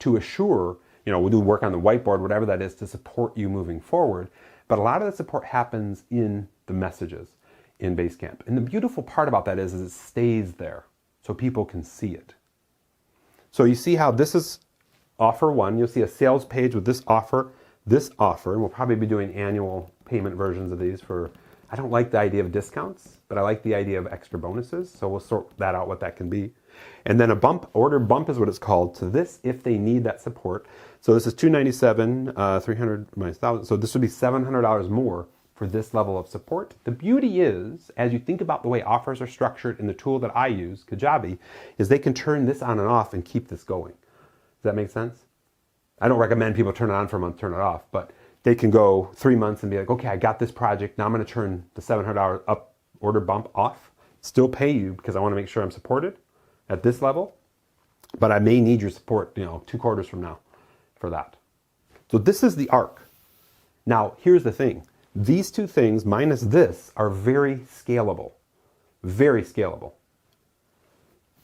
to assure, we'll do work on the whiteboard, whatever that is, to support you moving forward. But a lot of the support happens in the messages in Basecamp. And the beautiful part about that is it stays there so people can see it. So you see how this is offer 1. You'll see a sales page with this offer, and we'll probably be doing annual payment versions of these for, I don't like the idea of discounts, but I like the idea of extra bonuses. So we'll sort that out, what that can be. And then order bump is what it's called, to this if they need that support. So this is $297, 300 minus 1,000. So this would be $700 more for this level of support. The beauty is, as you think about the way offers are structured in the tool that I use, Kajabi, is they can turn this on and off and keep this going. Does that make sense? I don't recommend people turn it on for a month, turn it off, but they can go 3 months and be like, okay, I got this project. Now I'm going to turn the $700 up order bump off, still pay you because I want to make sure I'm supported at this level, but I may need your support, 2 quarters from now for that. So this is the arc. Now, here's the thing. These 2 things minus this are very scalable. Very scalable.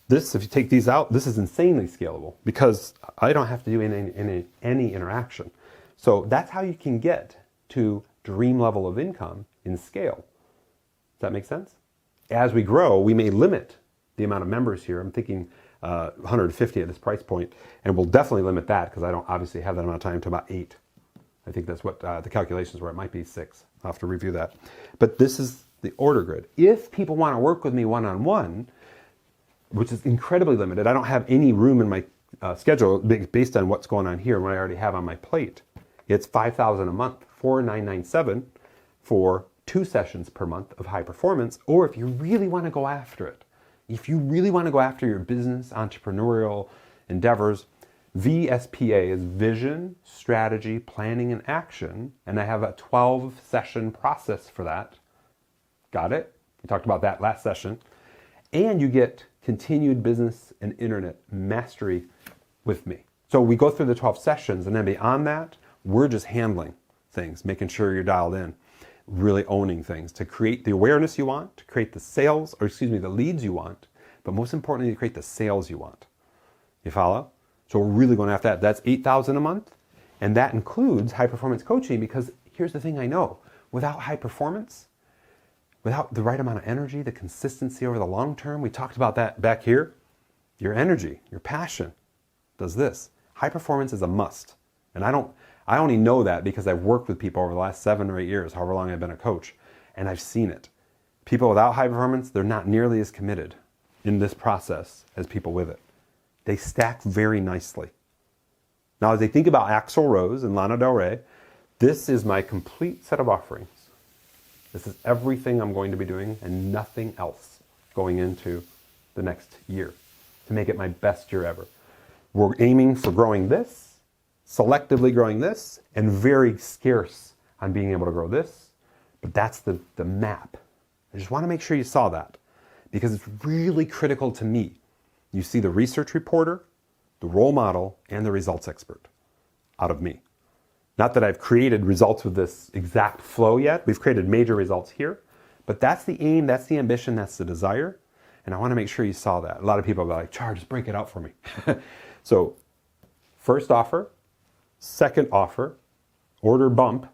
This, if you take these out, this is insanely scalable because I don't have to do any interaction. So that's how you can get to dream level of income in scale. Does that make sense? As we grow, we may limit the amount of members here. I'm thinking 150 at this price point, and we'll definitely limit that because I don't obviously have that amount of time to about 8. I think that's what the calculations were. It might be 6. I'll have to review that. But this is the order grid. If people want to work with me one-on-one, which is incredibly limited, I don't have any room in my schedule based on what's going on here and what I already have on my plate. It's $5,000 a month, $4,997 for 2 sessions per month of high performance. Or if you really want to go after it, if you really want to go after your business, entrepreneurial endeavors, VSPA is Vision, Strategy, Planning, and Action. And I have a 12-session process for that. Got it? We talked about that last session. And you get continued business and internet mastery with me. So we go through the 12 sessions, and then beyond that, we're just handling things, making sure you're dialed in, really owning things to create the awareness you want, to create the leads you want, but most importantly, to create the sales you want. You follow? So we're really going after that. That's $8,000 a month, and that includes high performance coaching, because here's the thing I know, without high performance, without the right amount of energy, the consistency over the long term, we talked about that back here, your energy, your passion does this. High performance is a must. And I only know that because I've worked with people over the last 7 or 8 years, however long I've been a coach, and I've seen it. People without high performance, they're not nearly as committed in this process as people with it. They stack very nicely. Now, as I think about Axl Rose and Lana Del Rey, this is my complete set of offerings. This is everything I'm going to be doing and nothing else going into the next year to make it my best year ever. We're aiming for growing this, selectively growing this, and very scarce on being able to grow this, But that's the map. I just want to make sure you saw that because it's really critical to me. You see the research reporter, the role model, and the results expert out of me. Not that I've created results with this exact flow yet. We've created major results here. But that's the aim, that's the ambition, that's the desire. And I want to make sure you saw that. A lot of people are like, Char, just break it out for me. So, first offer, second offer, order bump,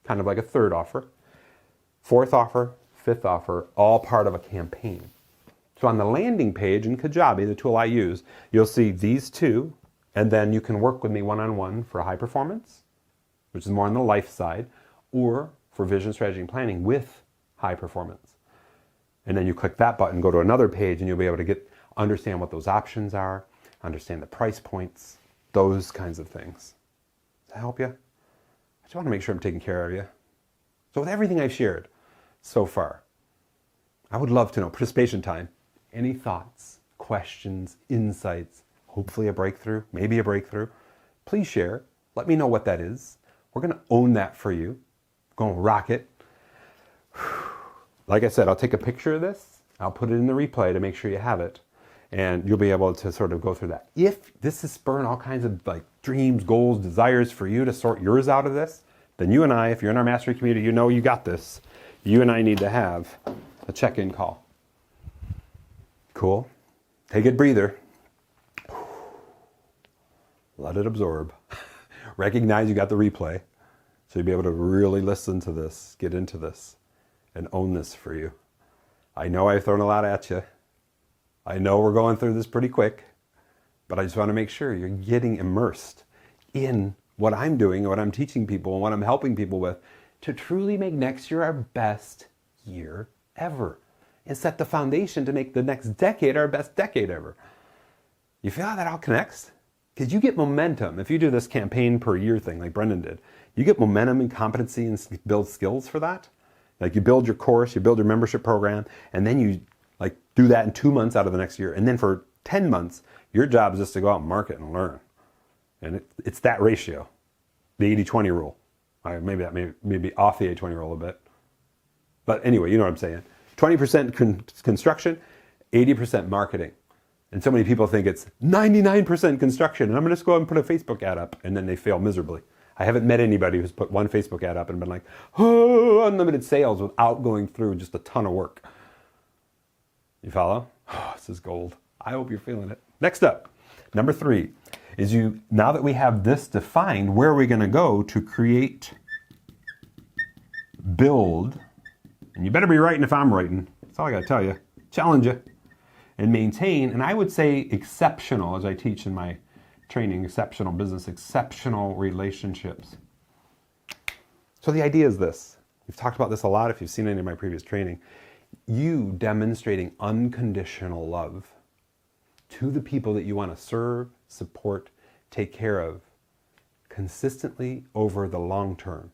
kind of like a third offer, fourth offer, fifth offer, all part of a campaign. So on the landing page in Kajabi, the tool I use, you'll see these two, and then you can work with me one-on-one for high performance, which is more on the life side, or for vision, strategy, and planning with high performance. And then you click that button, go to another page, and you'll be able to understand what those options are, understand the price points, those kinds of things. Does that help you? I just want to make sure I'm taking care of you. So with everything I've shared so far, I would love to know, participation time, any thoughts, questions, insights, hopefully a breakthrough, maybe a breakthrough. Please share. Let me know what that is. We're going to own that for you. We're going to rock it. Like I said, I'll take a picture of this. I'll put it in the replay to make sure you have it. And you'll be able to sort of go through that. If this is spurring all kinds of like dreams, goals, desires for you to sort yours out of this, then you and I, if you're in our mastery community, you know you got this. You and I need to have a check-in call. Cool. Take a breather. Let it absorb. Recognize you got the replay. So you'll be able to really listen to this, get into this, and own this for you. I know I've thrown a lot at you. I know we're going through this pretty quick, but I just want to make sure you're getting immersed in what I'm doing and what I'm teaching people and what I'm helping people with to truly make next year our best year ever and set the foundation to make the next decade our best decade ever. You feel how that all connects? Because you get momentum. If you do this campaign per year thing like Brendan did, you get momentum and competency and build skills for that. Like you build your course, you build your membership program, and then you like do that in 2 months out of the next year. And then for 10 months, your job is just to go out and market and learn. And it's that ratio, the 80-20 rule. Maybe that may be off the 80-20 rule a bit. But anyway, you know what I'm saying. 20% construction, 80% marketing. And so many people think it's 99% construction. And I'm going to just go and put a Facebook ad up. And then they fail miserably. I haven't met anybody who's put one Facebook ad up and been like, oh, unlimited sales without going through just a ton of work. You follow? Oh, this is gold. I hope you're feeling it. Next up, number 3 is now that we have this defined, where are we going to go to create, build, and you better be writing if I'm writing. That's all I got to tell you. Challenge you. And maintain, and I would say exceptional, as I teach in my training, exceptional business, exceptional relationships. So the idea is this. We've talked about this a lot if you've seen any of my previous training. You demonstrating unconditional love to the people that you want to serve, support, take care of consistently over the long term.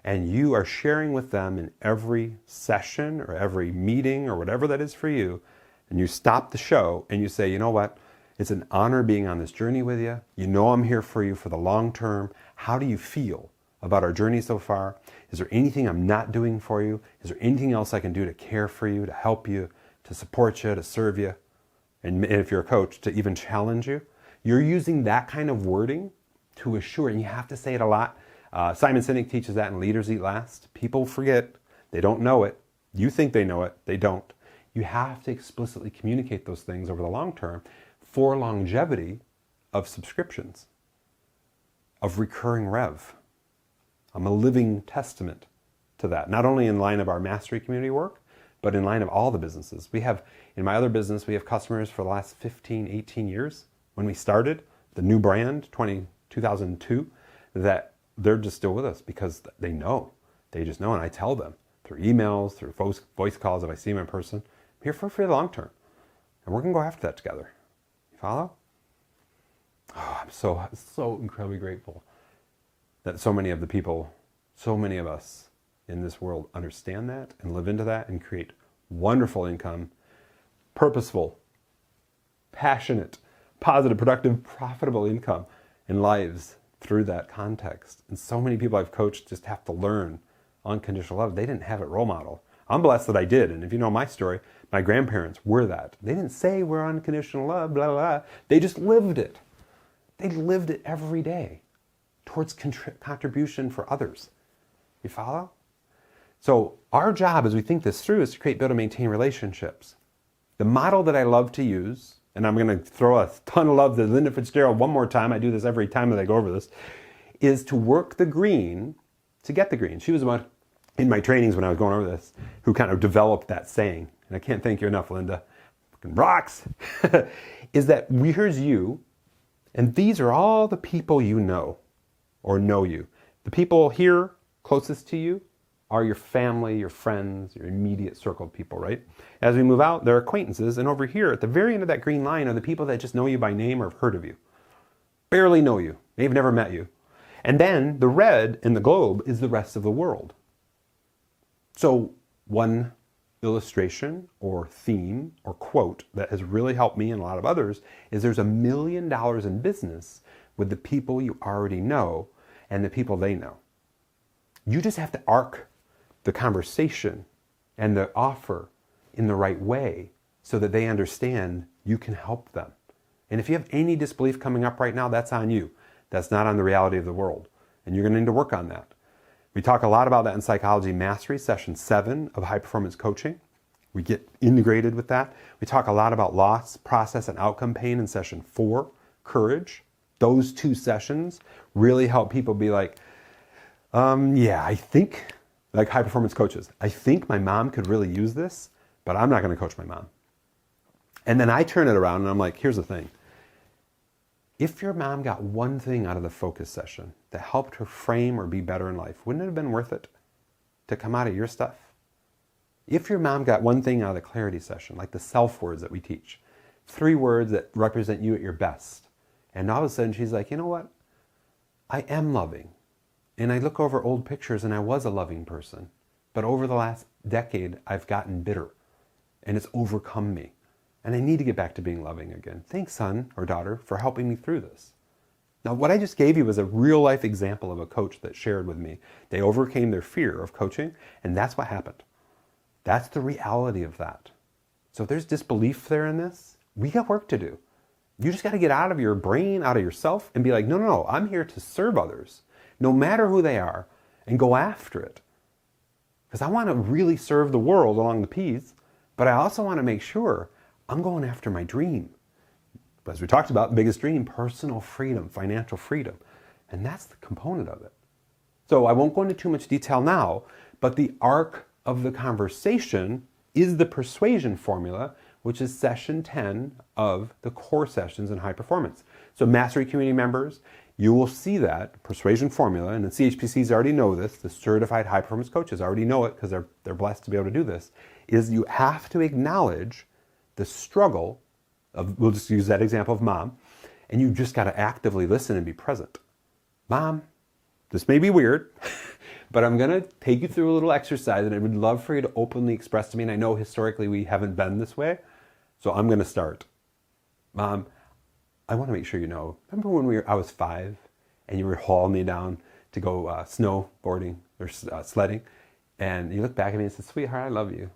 And you are sharing with them in every session or every meeting or whatever that is for you. And you stop the show and you say, you know what? It's an honor being on this journey with you. You know I'm here for you for the long term. How do you feel about our journey so far? Is there anything I'm not doing for you? Is there anything else I can do to care for you, to help you, to support you, to serve you? And if you're a coach, to even challenge you? You're using that kind of wording to assure, and you have to say it a lot. Simon Sinek teaches that in Leaders Eat Last. People forget. They don't know it. You think they know it. They don't. You have to explicitly communicate those things over the long term for longevity of subscriptions, of recurring rev. I'm a living testament to that, not only in line of our mastery community work, but in line of all the businesses. We have, in my other business, we have customers for the last 15, 18 years. When we started the new brand, 2002, that they're just still with us because they know. They just know, and I tell them through emails, through voice calls, if I see them in person, I'm here for the long term. And we're going to go after that together. You follow? Oh, I'm so incredibly grateful that so many of the people, so many of us in this world understand that and live into that and create wonderful income, purposeful, passionate, positive, productive, profitable income and lives through that context. And so many people I've coached just have to learn unconditional love, they didn't have it role model. I'm blessed that I did. And if you know my story, my grandparents were that. They didn't say we're unconditional love, blah, blah, blah. They just lived it. They lived it every day towards contribution for others. You follow? So our job as we think this through is to create, build, and maintain relationships. The model that I love to use, and I'm going to throw a ton of love to Linda Fitzgerald one more time, I do this every time that I go over this, is to work the green to get the green. She was the one in my trainings when I was going over this who kind of developed that saying. And I can't thank you enough, Linda. Fucking rocks. Is that here's you, and these are all the people you know or know you. The people here closest to you are your family, your friends, your immediate circle of people, right? As we move out, they're acquaintances, and over here at the very end of that green line are the people that just know you by name or have heard of you. Barely know you. They've never met you. And then the red in the globe is the rest of the world. So one illustration or theme or quote that has really helped me and a lot of others is there's $1 million in business with the people you already know and the people they know. You just have to arc the conversation and the offer in the right way so that they understand you can help them. And if you have any disbelief coming up right now, that's on you. That's not on the reality of the world. And you're going to need to work on that. We talk a lot about that in Psychology Mastery, session 7 of high performance coaching. We get integrated with that. We talk a lot about loss, process, and outcome pain in session 4, courage. Those 2 sessions really help people be like, yeah, I think, like high performance coaches, I think my mom could really use this, but I'm not going to coach my mom. And then I turn it around and I'm like, here's the thing. If your mom got one thing out of the focus session that helped her frame or be better in life, wouldn't it have been worth it to come out of your stuff? If your mom got one thing out of the clarity session, like the self words that we teach, 3 words that represent you at your best, and all of a sudden she's like, you know what? I am loving. And I look over old pictures and I was a loving person. But over the last decade, I've gotten bitter and it's overcome me. And I need to get back to being loving again. Thanks, son or daughter, for helping me through this. Now, what I just gave you was a real life example of a coach that shared with me. They overcame their fear of coaching, and that's what happened. That's the reality of that. So if there's disbelief there in this, we got work to do. You just got to get out of your brain, out of yourself, and be like, no, I'm here to serve others, no matter who they are, and go after it. Because I want to really serve the world along the P's, but I also want to make sure I'm going after my dream. As we talked about, the biggest dream, personal freedom, financial freedom. And that's the component of it. So I won't go into too much detail now, but the arc of the conversation is the persuasion formula, which is session 10 of the core sessions in high performance. So Mastery Community members, you will see that persuasion formula, and the CHPCs already know this, the certified high performance coaches already know it because they're blessed to be able to do this, is you have to acknowledge the struggle of, we'll just use that example of mom, and you just got to actively listen and be present. Mom, this may be weird, but I'm going to take you through a little exercise and I would love for you to openly express to me, and I know historically we haven't been this way, so I'm going to start. Mom, I want to make sure you know, remember when I was 5 and you were hauling me down to go snowboarding or sledding, and you look back at me and said, sweetheart, I love you.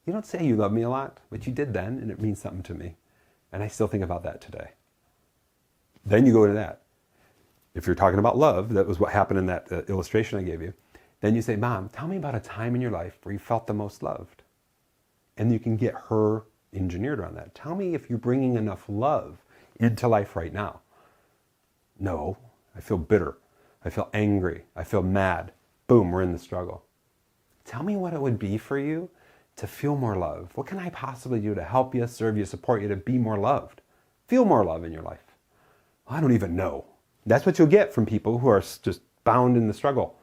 You don't say you love me a lot, but you did then, and it means something to me. And I still think about that today. Then you go to that. If you're talking about love, that was what happened in that illustration I gave you. Then you say, Mom, tell me about a time in your life where you felt the most loved. And you can get her engineered around that. Tell me if you're bringing enough love into life right now. No, I feel bitter. I feel angry. I feel mad. Boom, we're in the struggle. Tell me what it would be for you to feel more love. What can I possibly do to help you, serve you, support you, to be more loved? Feel more love in your life. Well, I don't even know. That's what you'll get from people who are just bound in the struggle.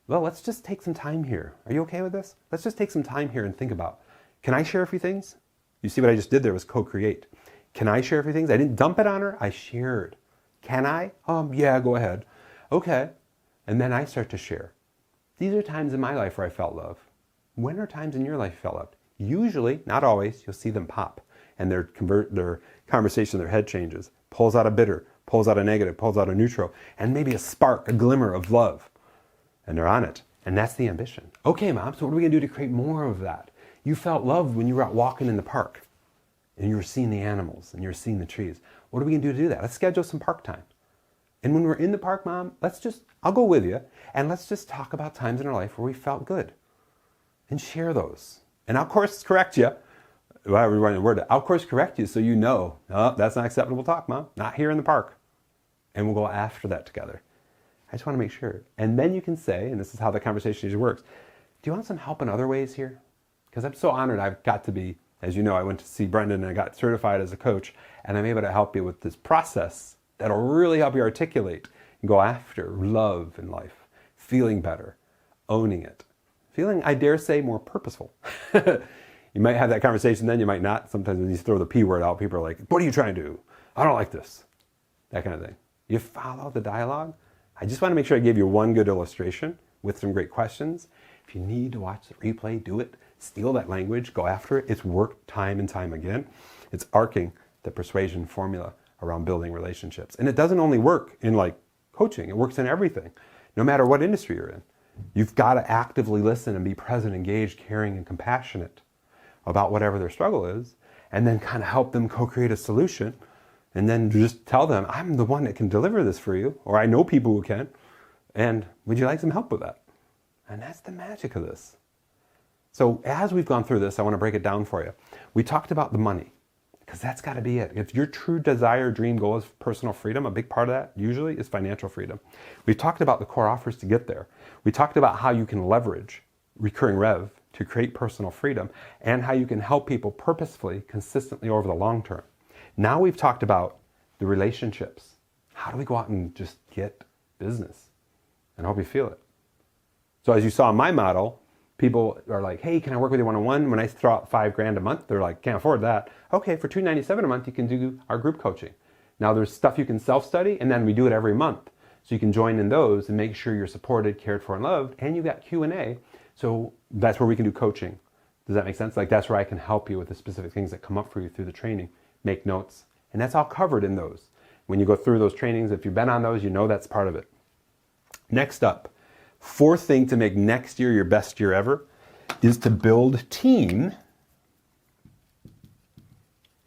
Well, let's just take some time here. Are you okay with this? Let's just take some time here and think about, can I share a few things? You see what I just did there was co-create. Can I share a few things? I didn't dump it on her, I shared. Can I? Yeah, go ahead. Okay. And then I start to share. These are times in my life where I felt love. When are times in your life you felt loved? Usually, not always, you'll see them pop and their conversation, their head changes, pulls out a bitter, pulls out a negative, pulls out a neutral, and maybe a spark, a glimmer of love. And they're on it. And that's the ambition. Okay, Mom, so what are we going to do to create more of that? You felt loved when you were out walking in the park and you were seeing the animals and you were seeing the trees. What are we going to do to do that? Let's schedule some park time. And when we're in the park, Mom, I'll go with you, and let's just talk about times in our life where we felt good and share those. And I'll, of course, correct you. However you want the word, I'll, of course, correct you so you know, oh, that's not acceptable talk, Mom. Not here in the park. And we'll go after that together. I just want to make sure. And then you can say, and this is how the conversation usually works, do you want some help in other ways here? Because I'm so honored I've got to be, as you know, I went to see Brendan and I got certified as a coach, and I'm able to help you with this process that'll really help you articulate and go after love in life, feeling better, owning it, feeling, I dare say, more purposeful. You might have that conversation then, you might not. Sometimes when you throw the P word out, people are like, what are you trying to do? I don't like this. That kind of thing. You follow the dialogue. I just want to make sure I gave you one good illustration with some great questions. If you need to watch the replay, do it. Steal that language, go after it. It's worked time and time again. It's arcing the persuasion formula around building relationships. And it doesn't only work in like coaching, it works in everything, no matter what industry you're in. You've got to actively listen and be present, engaged, caring, and compassionate about whatever their struggle is, and then kind of help them co-create a solution, and then just tell them, I'm the one that can deliver this for you, or I know people who can, and would you like some help with that? And that's the magic of this. So as we've gone through this, I want to break it down for you. We talked about the money, because that's got to be it. If your true desire, dream, goal is personal freedom, a big part of that usually is financial freedom. We've talked about the core offers to get there. We talked about how you can leverage recurring rev to create personal freedom, and how you can help people purposefully, consistently over the long term. Now we've talked about the relationships. How do we go out and just get business? And I hope you feel it. So as you saw in my model, people are like, hey, can I work with you one-on-one? When I throw out $5,000 a month, they're like, can't afford that. Okay, for $297 a month, you can do our group coaching. Now there's stuff you can self-study, and then we do it every month. So you can join in those and make sure you're supported, cared for, and loved, and you got Q&A. So that's where we can do coaching. Does that make sense? Like that's where I can help you with the specific things that come up for you through the training, make notes, and that's all covered in those. When you go through those trainings, if you've been on those, you know that's part of it. Next up, fourth thing to make next year your best year ever is to build team.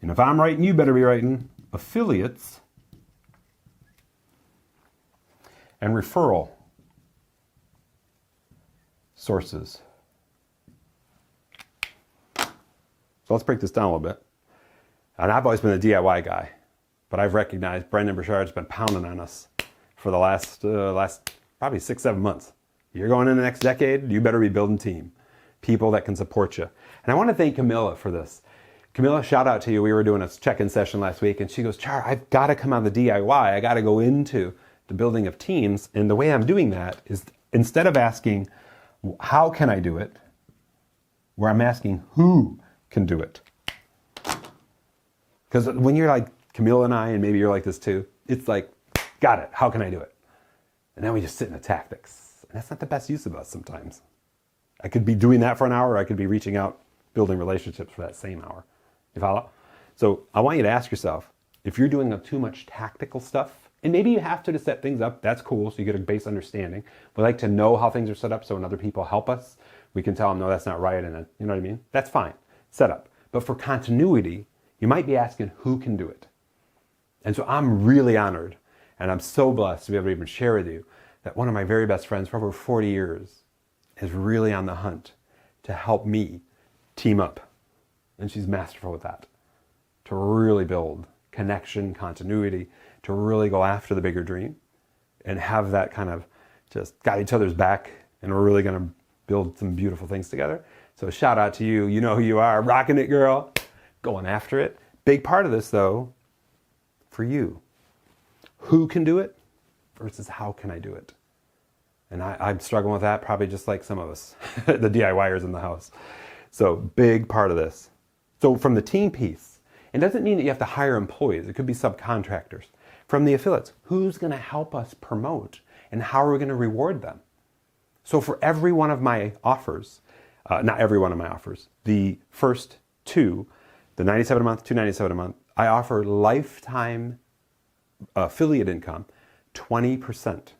And if I'm writing, you better be writing affiliates and referral sources. So let's break this down a little bit. And I've always been a DIY guy, but I've recognized Brendan Burchard's been pounding on us for the last probably 6-7 months. You're going in the next decade, you better be building team. People that can support you. And I want to thank Camilla for this. Camilla, shout out to you. We were doing a check-in session last week, and she goes, Char, I've got to come out of the DIY. I got to go into the building of teams. And the way I'm doing that is instead of asking, how can I do it? Where I'm asking, who can do it? Because when you're like Camilla and I, and maybe you're like this too, it's like, got it, how can I do it? And then we just sit in the tactics. And that's not the best use of us sometimes. I could be doing that for an hour, or I could be reaching out, building relationships for that same hour. You follow? So I want you to ask yourself, if you're doing too much tactical stuff, and maybe you have to set things up, that's cool, so you get a base understanding. We like to know how things are set up, so when other people help us, we can tell them, no, that's not right, and you know what I mean? That's fine, set up. But for continuity, you might be asking, who can do it? And so I'm really honored, and I'm so blessed to be able to even share with you that one of my very best friends for over 40 years is really on the hunt to help me team up. And she's masterful with that, to really build connection, continuity, to really go after the bigger dream and have that kind of just got each other's back, and we're really going to build some beautiful things together. So shout out to you. You know who you are. Rocking it, girl. Going after it. Big part of this, though, for you. Who can do it versus how can I do it? And I'm struggling with that probably just like some of us, the DIYers in the house. So big part of this. So from the team piece, it doesn't mean that you have to hire employees. It could be subcontractors. From the affiliates, who's going to help us promote and how are we going to reward them? So for every one of my offers, not every one of my offers, the first two, the $97 a month, $297 a month, I offer lifetime affiliate income, 20%.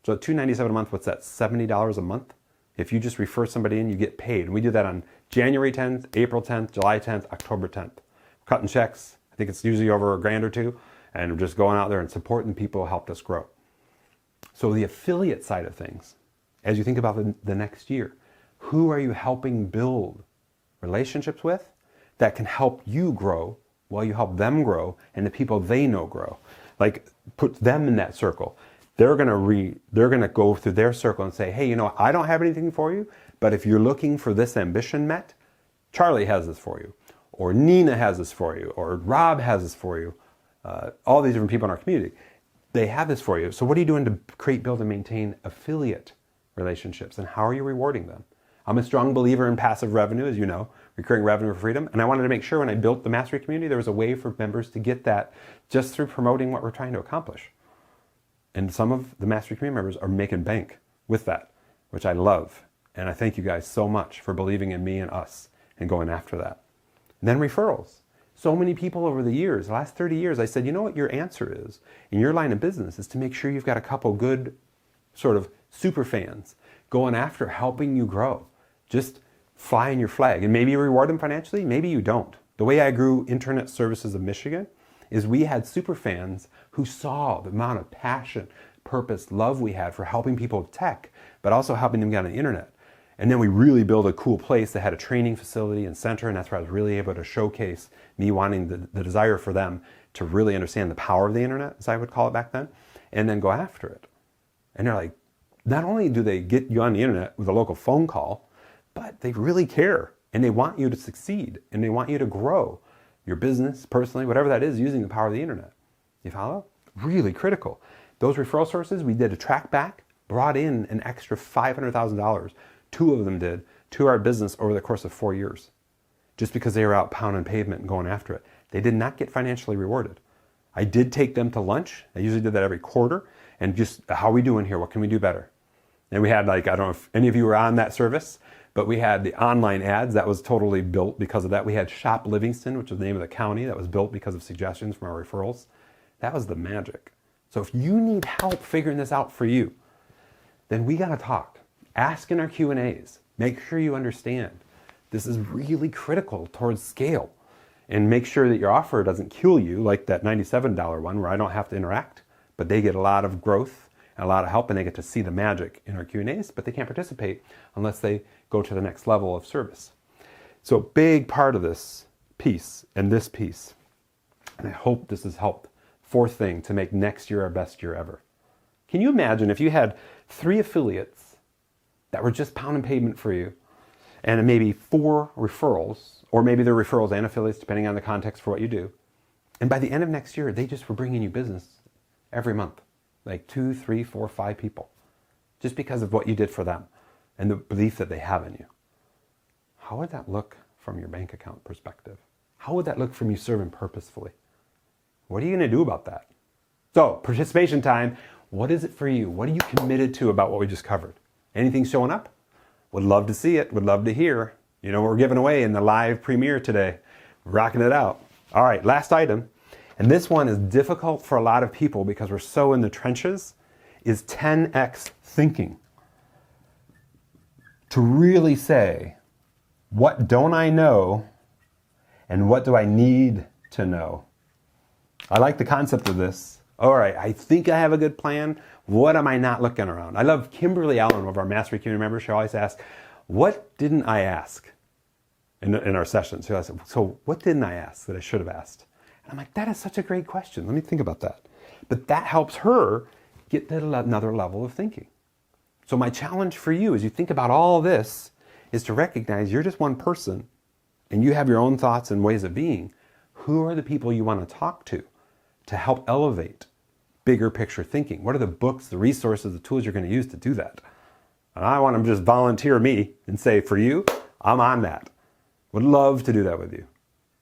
So $297 a month, what's that, $70 a month? If you just refer somebody in, you get paid. And we do that on January 10th, April 10th, July 10th, October 10th. Cutting checks. I think it's usually over a grand or two. And we're just going out there and supporting people who helped us grow. So the affiliate side of things, as you think about the next year, who are you helping build relationships with that can help you grow while you help them grow and the people they know grow? Like, put them in that circle. They're gonna go through their circle and say, hey, I don't have anything for you, but if you're looking for this ambition met, Charlie has this for you, or Nina has this for you, or Rob has this for you. All these different people in our community, they have this for you. So what are you doing to create, build, and maintain affiliate relationships, and how are you rewarding them? I'm a strong believer in passive revenue, as you know, recurring revenue for freedom, and I wanted to make sure when I built the mastery community, there was a way for members to get that just through promoting what we're trying to accomplish. And some of the mastery community members are making bank with that, which I love. And I thank you guys so much for believing in me and us and going after that. And then referrals. So many people over the years, the last 30 years, I said, you know what your answer is in your line of business is to make sure you've got a couple good sort of super fans going after helping you grow. Just flying your flag. And maybe you reward them financially, maybe you don't. The way I grew Internet Services of Michigan is we had super fans who saw the amount of passion, purpose, love we had for helping people with tech, but also helping them get on the internet. And then we really built a cool place that had a training facility and center, and that's where I was really able to showcase me wanting the desire for them to really understand the power of the internet, as I would call it back then, and then go after it. And they're like, not only do they get you on the internet with a local phone call, but they really care, and they want you to succeed, and they want you to grow your business, personally, whatever that is, using the power of the internet. You follow? Really critical. Those referral sources, we did a track back, brought in an extra $500,000. Two of them did, to our business over the course of 4 years. Just because they were out pounding pavement and going after it. They did not get financially rewarded. I did take them to lunch. I usually did that every quarter. And just, how are we doing here? What can we do better? And we had, like, I don't know if any of you were on that service, but we had the online ads that was totally built because of that. We had Shop Livingston, which is the name of the county, that was built because of suggestions from our referrals. That was the magic. So if you need help figuring this out for you, then we got to talk. Ask in our Q&As. Make sure you understand. This is really critical towards scale. And make sure that your offer doesn't kill you, like that $97 one where I don't have to interact, but they get a lot of growth and a lot of help, and they get to see the magic in our Q&As, but they can't participate unless they go to the next level of service. So a big part of this piece, and I hope this has helped, fourth thing, to make next year our best year ever. Can you imagine if you had 3 affiliates that were just pounding pavement for you, and maybe 4 referrals, or maybe they're referrals and affiliates, depending on the context for what you do. And by the end of next year, they just were bringing you business every month, like 2, 3, 4, 5 people, just because of what you did for them and the belief that they have in you. How would that look from your bank account perspective? How would that look from you serving purposefully? What are you going to do about that? So, participation time. What is it for you? What are you committed to about what we just covered? Anything showing up? Would love to see it. Would love to hear. You know what we're giving away in the live premiere today. Rocking it out. All right, last item. And this one is difficult for a lot of people because we're so in the trenches, is 10x thinking. To really say, what don't I know and what do I need to know? I like the concept of this. All right, I think I have a good plan. What am I not looking around? I love Kimberly Allen, one of our Mastery Community members. She always asks, what didn't I ask in our sessions? She always says, so what didn't I ask that I should have asked? And I'm like, that is such a great question. Let me think about that. But that helps her get to another level of thinking. So my challenge for you as you think about all this is to recognize you're just one person and you have your own thoughts and ways of being. Who are the people you want to talk to help elevate bigger picture thinking? What are the books, the resources, the tools you're going to use to do that? And I want to just volunteer me and say, for you, I'm on that. Would love to do that with you.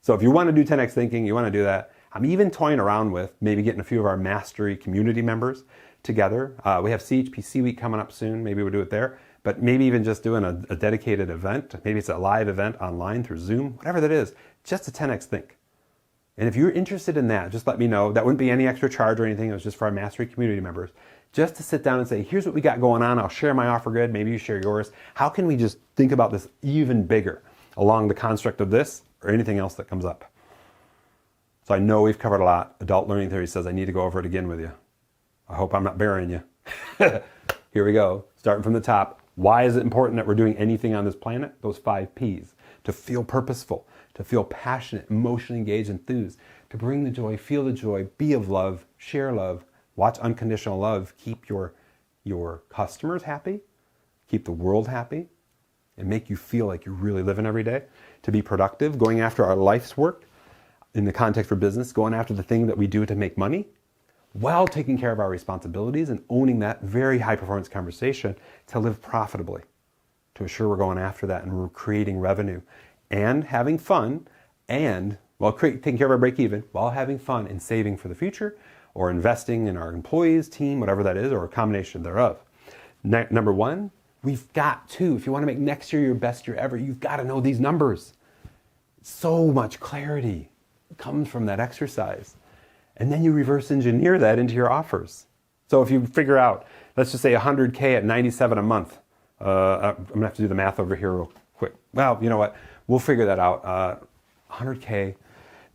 So if you want to do 10x thinking, you want to do that. I'm even toying around with maybe getting a few of our Mastery community members together. We have CHPC week coming up soon. Maybe we'll do it there. But maybe even just doing a dedicated event. Maybe it's a live event online through Zoom, whatever that is. Just a 10x think. And if you're interested in that, just let me know. That wouldn't be any extra charge or anything. It was just for our mastery community members. Just to sit down and say, here's what we got going on. I'll share my offer grid. Maybe you share yours. How can we just think about this even bigger along the construct of this or anything else that comes up? So I know we've covered a lot. Adult learning theory says I need to go over it again with you. I hope I'm not burying you. Here we go. Starting from the top. Why is it important that we're doing anything on this planet? Those 5 Ps. To feel purposeful, to feel passionate, emotionally engaged, enthused, to bring the joy, feel the joy, be of love, share love, watch unconditional love, keep your customers happy, keep the world happy, and make you feel like you're really living every day. To be productive, going after our life's work in the context for business, going after the thing that we do to make money, while taking care of our responsibilities and owning that very high performance conversation to live profitably, to assure we're going after that and we're creating revenue and having fun and taking care of our break even while having fun and saving for the future or investing in our employees, team, whatever that is, or a combination thereof. Number 1, we've got to, if you want to make next year your best year ever, you've got to know these numbers. So much clarity comes from that exercise. And then you reverse engineer that into your offers. So if you figure out, let's just say 100K at 97 a month. I'm going to have to do the math over here real quick. Well, you know what? We'll figure that out. 100K,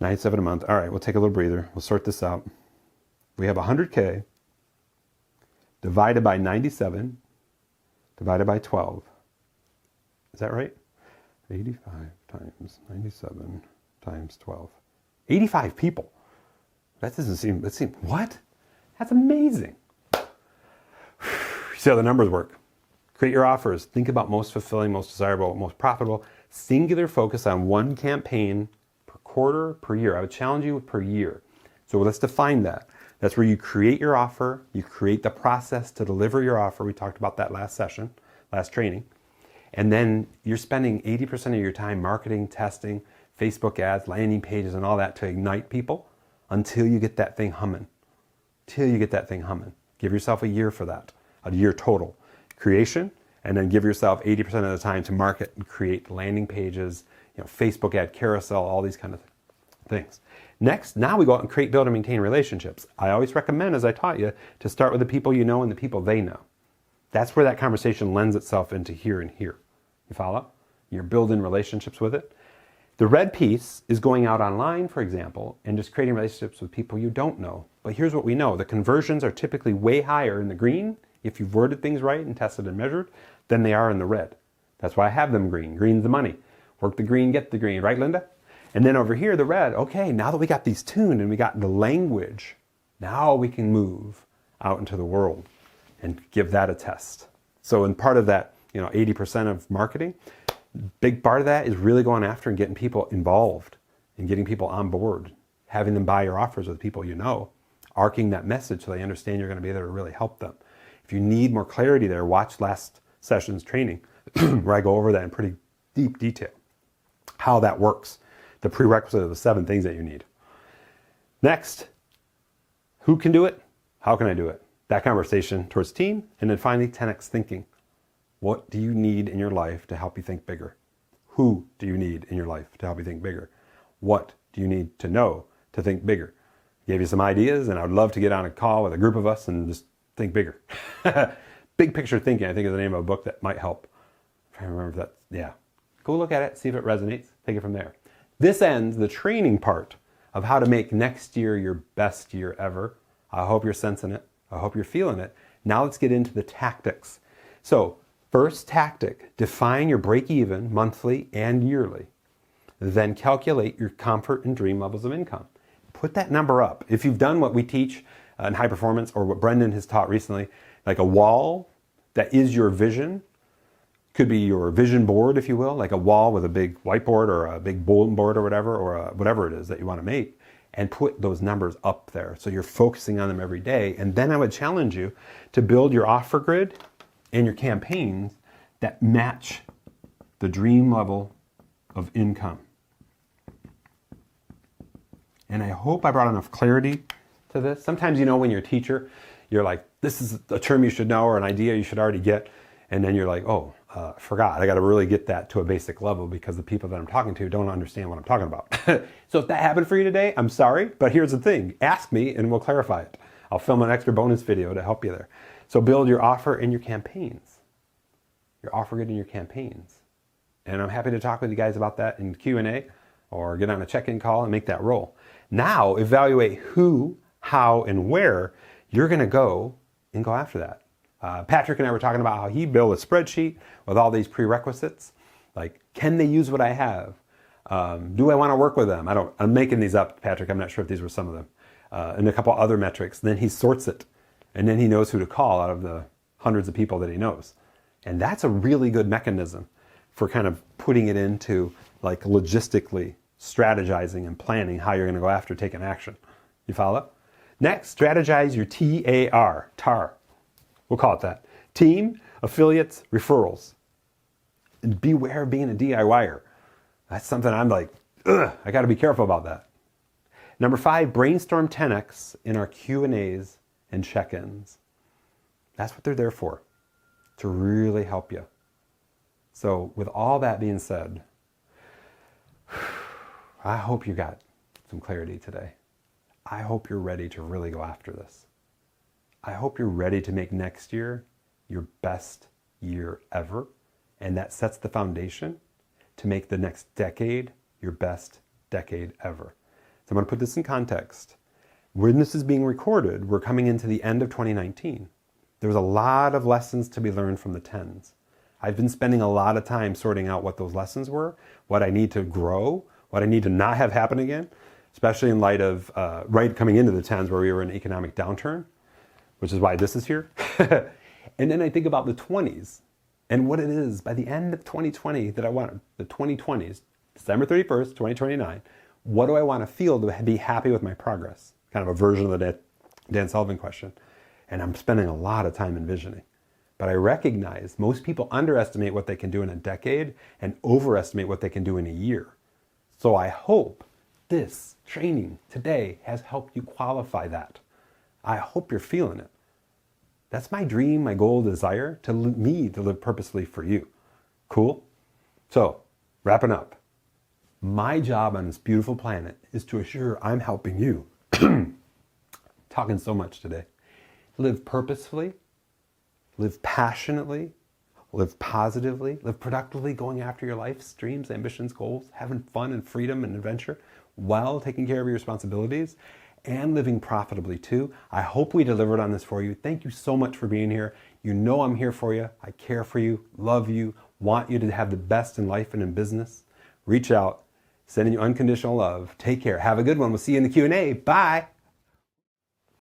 97 a month. All right, we'll take a little breather. We'll sort this out. We have 100K divided by 97 divided by 12. Is that right? 85 times 97 times 12. 85 people. That seems, what? That's amazing. See how the numbers work. Create your offers. Think about most fulfilling, most desirable, most profitable. Singular focus on one campaign per quarter, per year. I would challenge you with per year. So let's define that. That's where you create your offer. You create the process to deliver your offer. We talked about that last session, last training. And then you're spending 80% of your time marketing, testing, Facebook ads, landing pages, and all that to ignite people until you get that thing humming. Give yourself a year for that, a year total. Creation, and then give yourself 80% of the time to market and create landing pages, Facebook ad carousel, all these kind of things. Next, now we go out and create, build, and maintain relationships. I always recommend, as I taught you, to start with the people you know and the people they know. That's where that conversation lends itself into here and here. You follow? You're building relationships with it. The red piece is going out online, for example, and just creating relationships with people you don't know. But here's what we know. The conversions are typically way higher in the green, if you've worded things right and tested and measured, than they are in the red. That's why I have them green. Green's the money. Work the green, get the green. Right, Linda? And then over here, the red. Okay, now that we got these tuned and we got the language, now we can move out into the world and give that a test. So in part of that, 80% of marketing, big part of that is really going after and getting people involved and getting people on board, having them buy your offers with people you know, arcing that message so they understand you're going to be there to really help them. If you need more clarity there, watch last session's training where I go over that in pretty deep detail, how that works, the prerequisite of the 7 things that you need. Next, who can do it? How can I do it? That conversation towards team, and then finally 10x thinking. What do you need in your life to help you think bigger? Who do you need in your life to help you think bigger? What do you need to know to think bigger? Gave you some ideas, and I would love to get on a call with a group of us and just think bigger. Big picture thinking, I think, is the name of a book that might help. I'm trying to remember if that's, yeah. Go look at it, see if it resonates, take it from there. This ends the training part of how to make next year your best year ever. I hope you're sensing it. I hope you're feeling it. Now let's get into the tactics. So, first tactic, define your break-even monthly and yearly. Then calculate your comfort and dream levels of income. Put that number up. If you've done what we teach in high performance or what Brendan has taught recently, like a wall that is your vision, could be your vision board, if you will, like a wall with a big whiteboard or a big bulletin board or whatever it is that you want to make, and put those numbers up there so you're focusing on them every day. And then I would challenge you to build your offer grid and your campaigns that match the dream level of income. And I hope I brought enough clarity to this. Sometimes, when you're a teacher, you're like, this is a term you should know or an idea you should already get. And then you're like, oh, forgot. I got to really get that to a basic level because the people that I'm talking to don't understand what I'm talking about. So if that happened for you today, I'm sorry, but here's the thing. Ask me and we'll clarify it. I'll film an extra bonus video to help you there. So build your offer and your campaigns. Your offer grid and your campaigns. And I'm happy to talk with you guys about that in Q&A or get on a check-in call and make that roll. Now evaluate who, how, and where you're going to go and go after that. Patrick and I were talking about how he built a spreadsheet with all these prerequisites. Like, can they use what I have? Do I want to work with them? I'm making these up, Patrick. I'm not sure if these were some of them. And a couple other metrics. Then he sorts it. And then he knows who to call out of the hundreds of people that he knows. And that's a really good mechanism for kind of putting it into like logistically strategizing and planning how you're going to go after taking action. You follow? Next, strategize your TAR. We'll call it that. Team, affiliates, referrals. And beware of being a DIYer. That's something I'm like, I got to be careful about that. Number 5, brainstorm 10x in our Q&As and check-ins. That's what they're there for, to really help you. So with all that being said, I hope you got some clarity today. I hope you're ready to really go after this. I hope you're ready to make next year your best year ever. And that sets the foundation to make the next decade your best decade ever. So I'm going to put this in context. When this is being recorded, we're coming into the end of 2019. There's a lot of lessons to be learned from the 10s. I've been spending a lot of time sorting out what those lessons were, what I need to grow, what I need to not have happen again, especially in light of right coming into the 10s where we were in an economic downturn, which is why this is here. And then I think about the 20s and what it is by the end of 2020 that I want, the 2020s, December 31st, 2029, what do I want to feel to be happy with my progress? Kind of a version of the Dan Sullivan question. And I'm spending a lot of time envisioning. But I recognize most people underestimate what they can do in a decade and overestimate what they can do in a year. So I hope this training today has helped you qualify that. I hope you're feeling it. That's my dream, my goal, desire, to live purposefully for you. Cool? So, wrapping up. My job on this beautiful planet is to assure I'm helping you. Talking so much today. Live purposefully, live passionately, live positively, live productively, going after your life's dreams, ambitions, goals, having fun and freedom and adventure while taking care of your responsibilities and living profitably too. I hope we delivered on this for you. Thank you so much for being here. You know I'm here for you. I care for you, love you, want you to have the best in life and in business. Reach out, sending you unconditional love. Take care. Have a good one. We'll see you in the Q&A. Bye.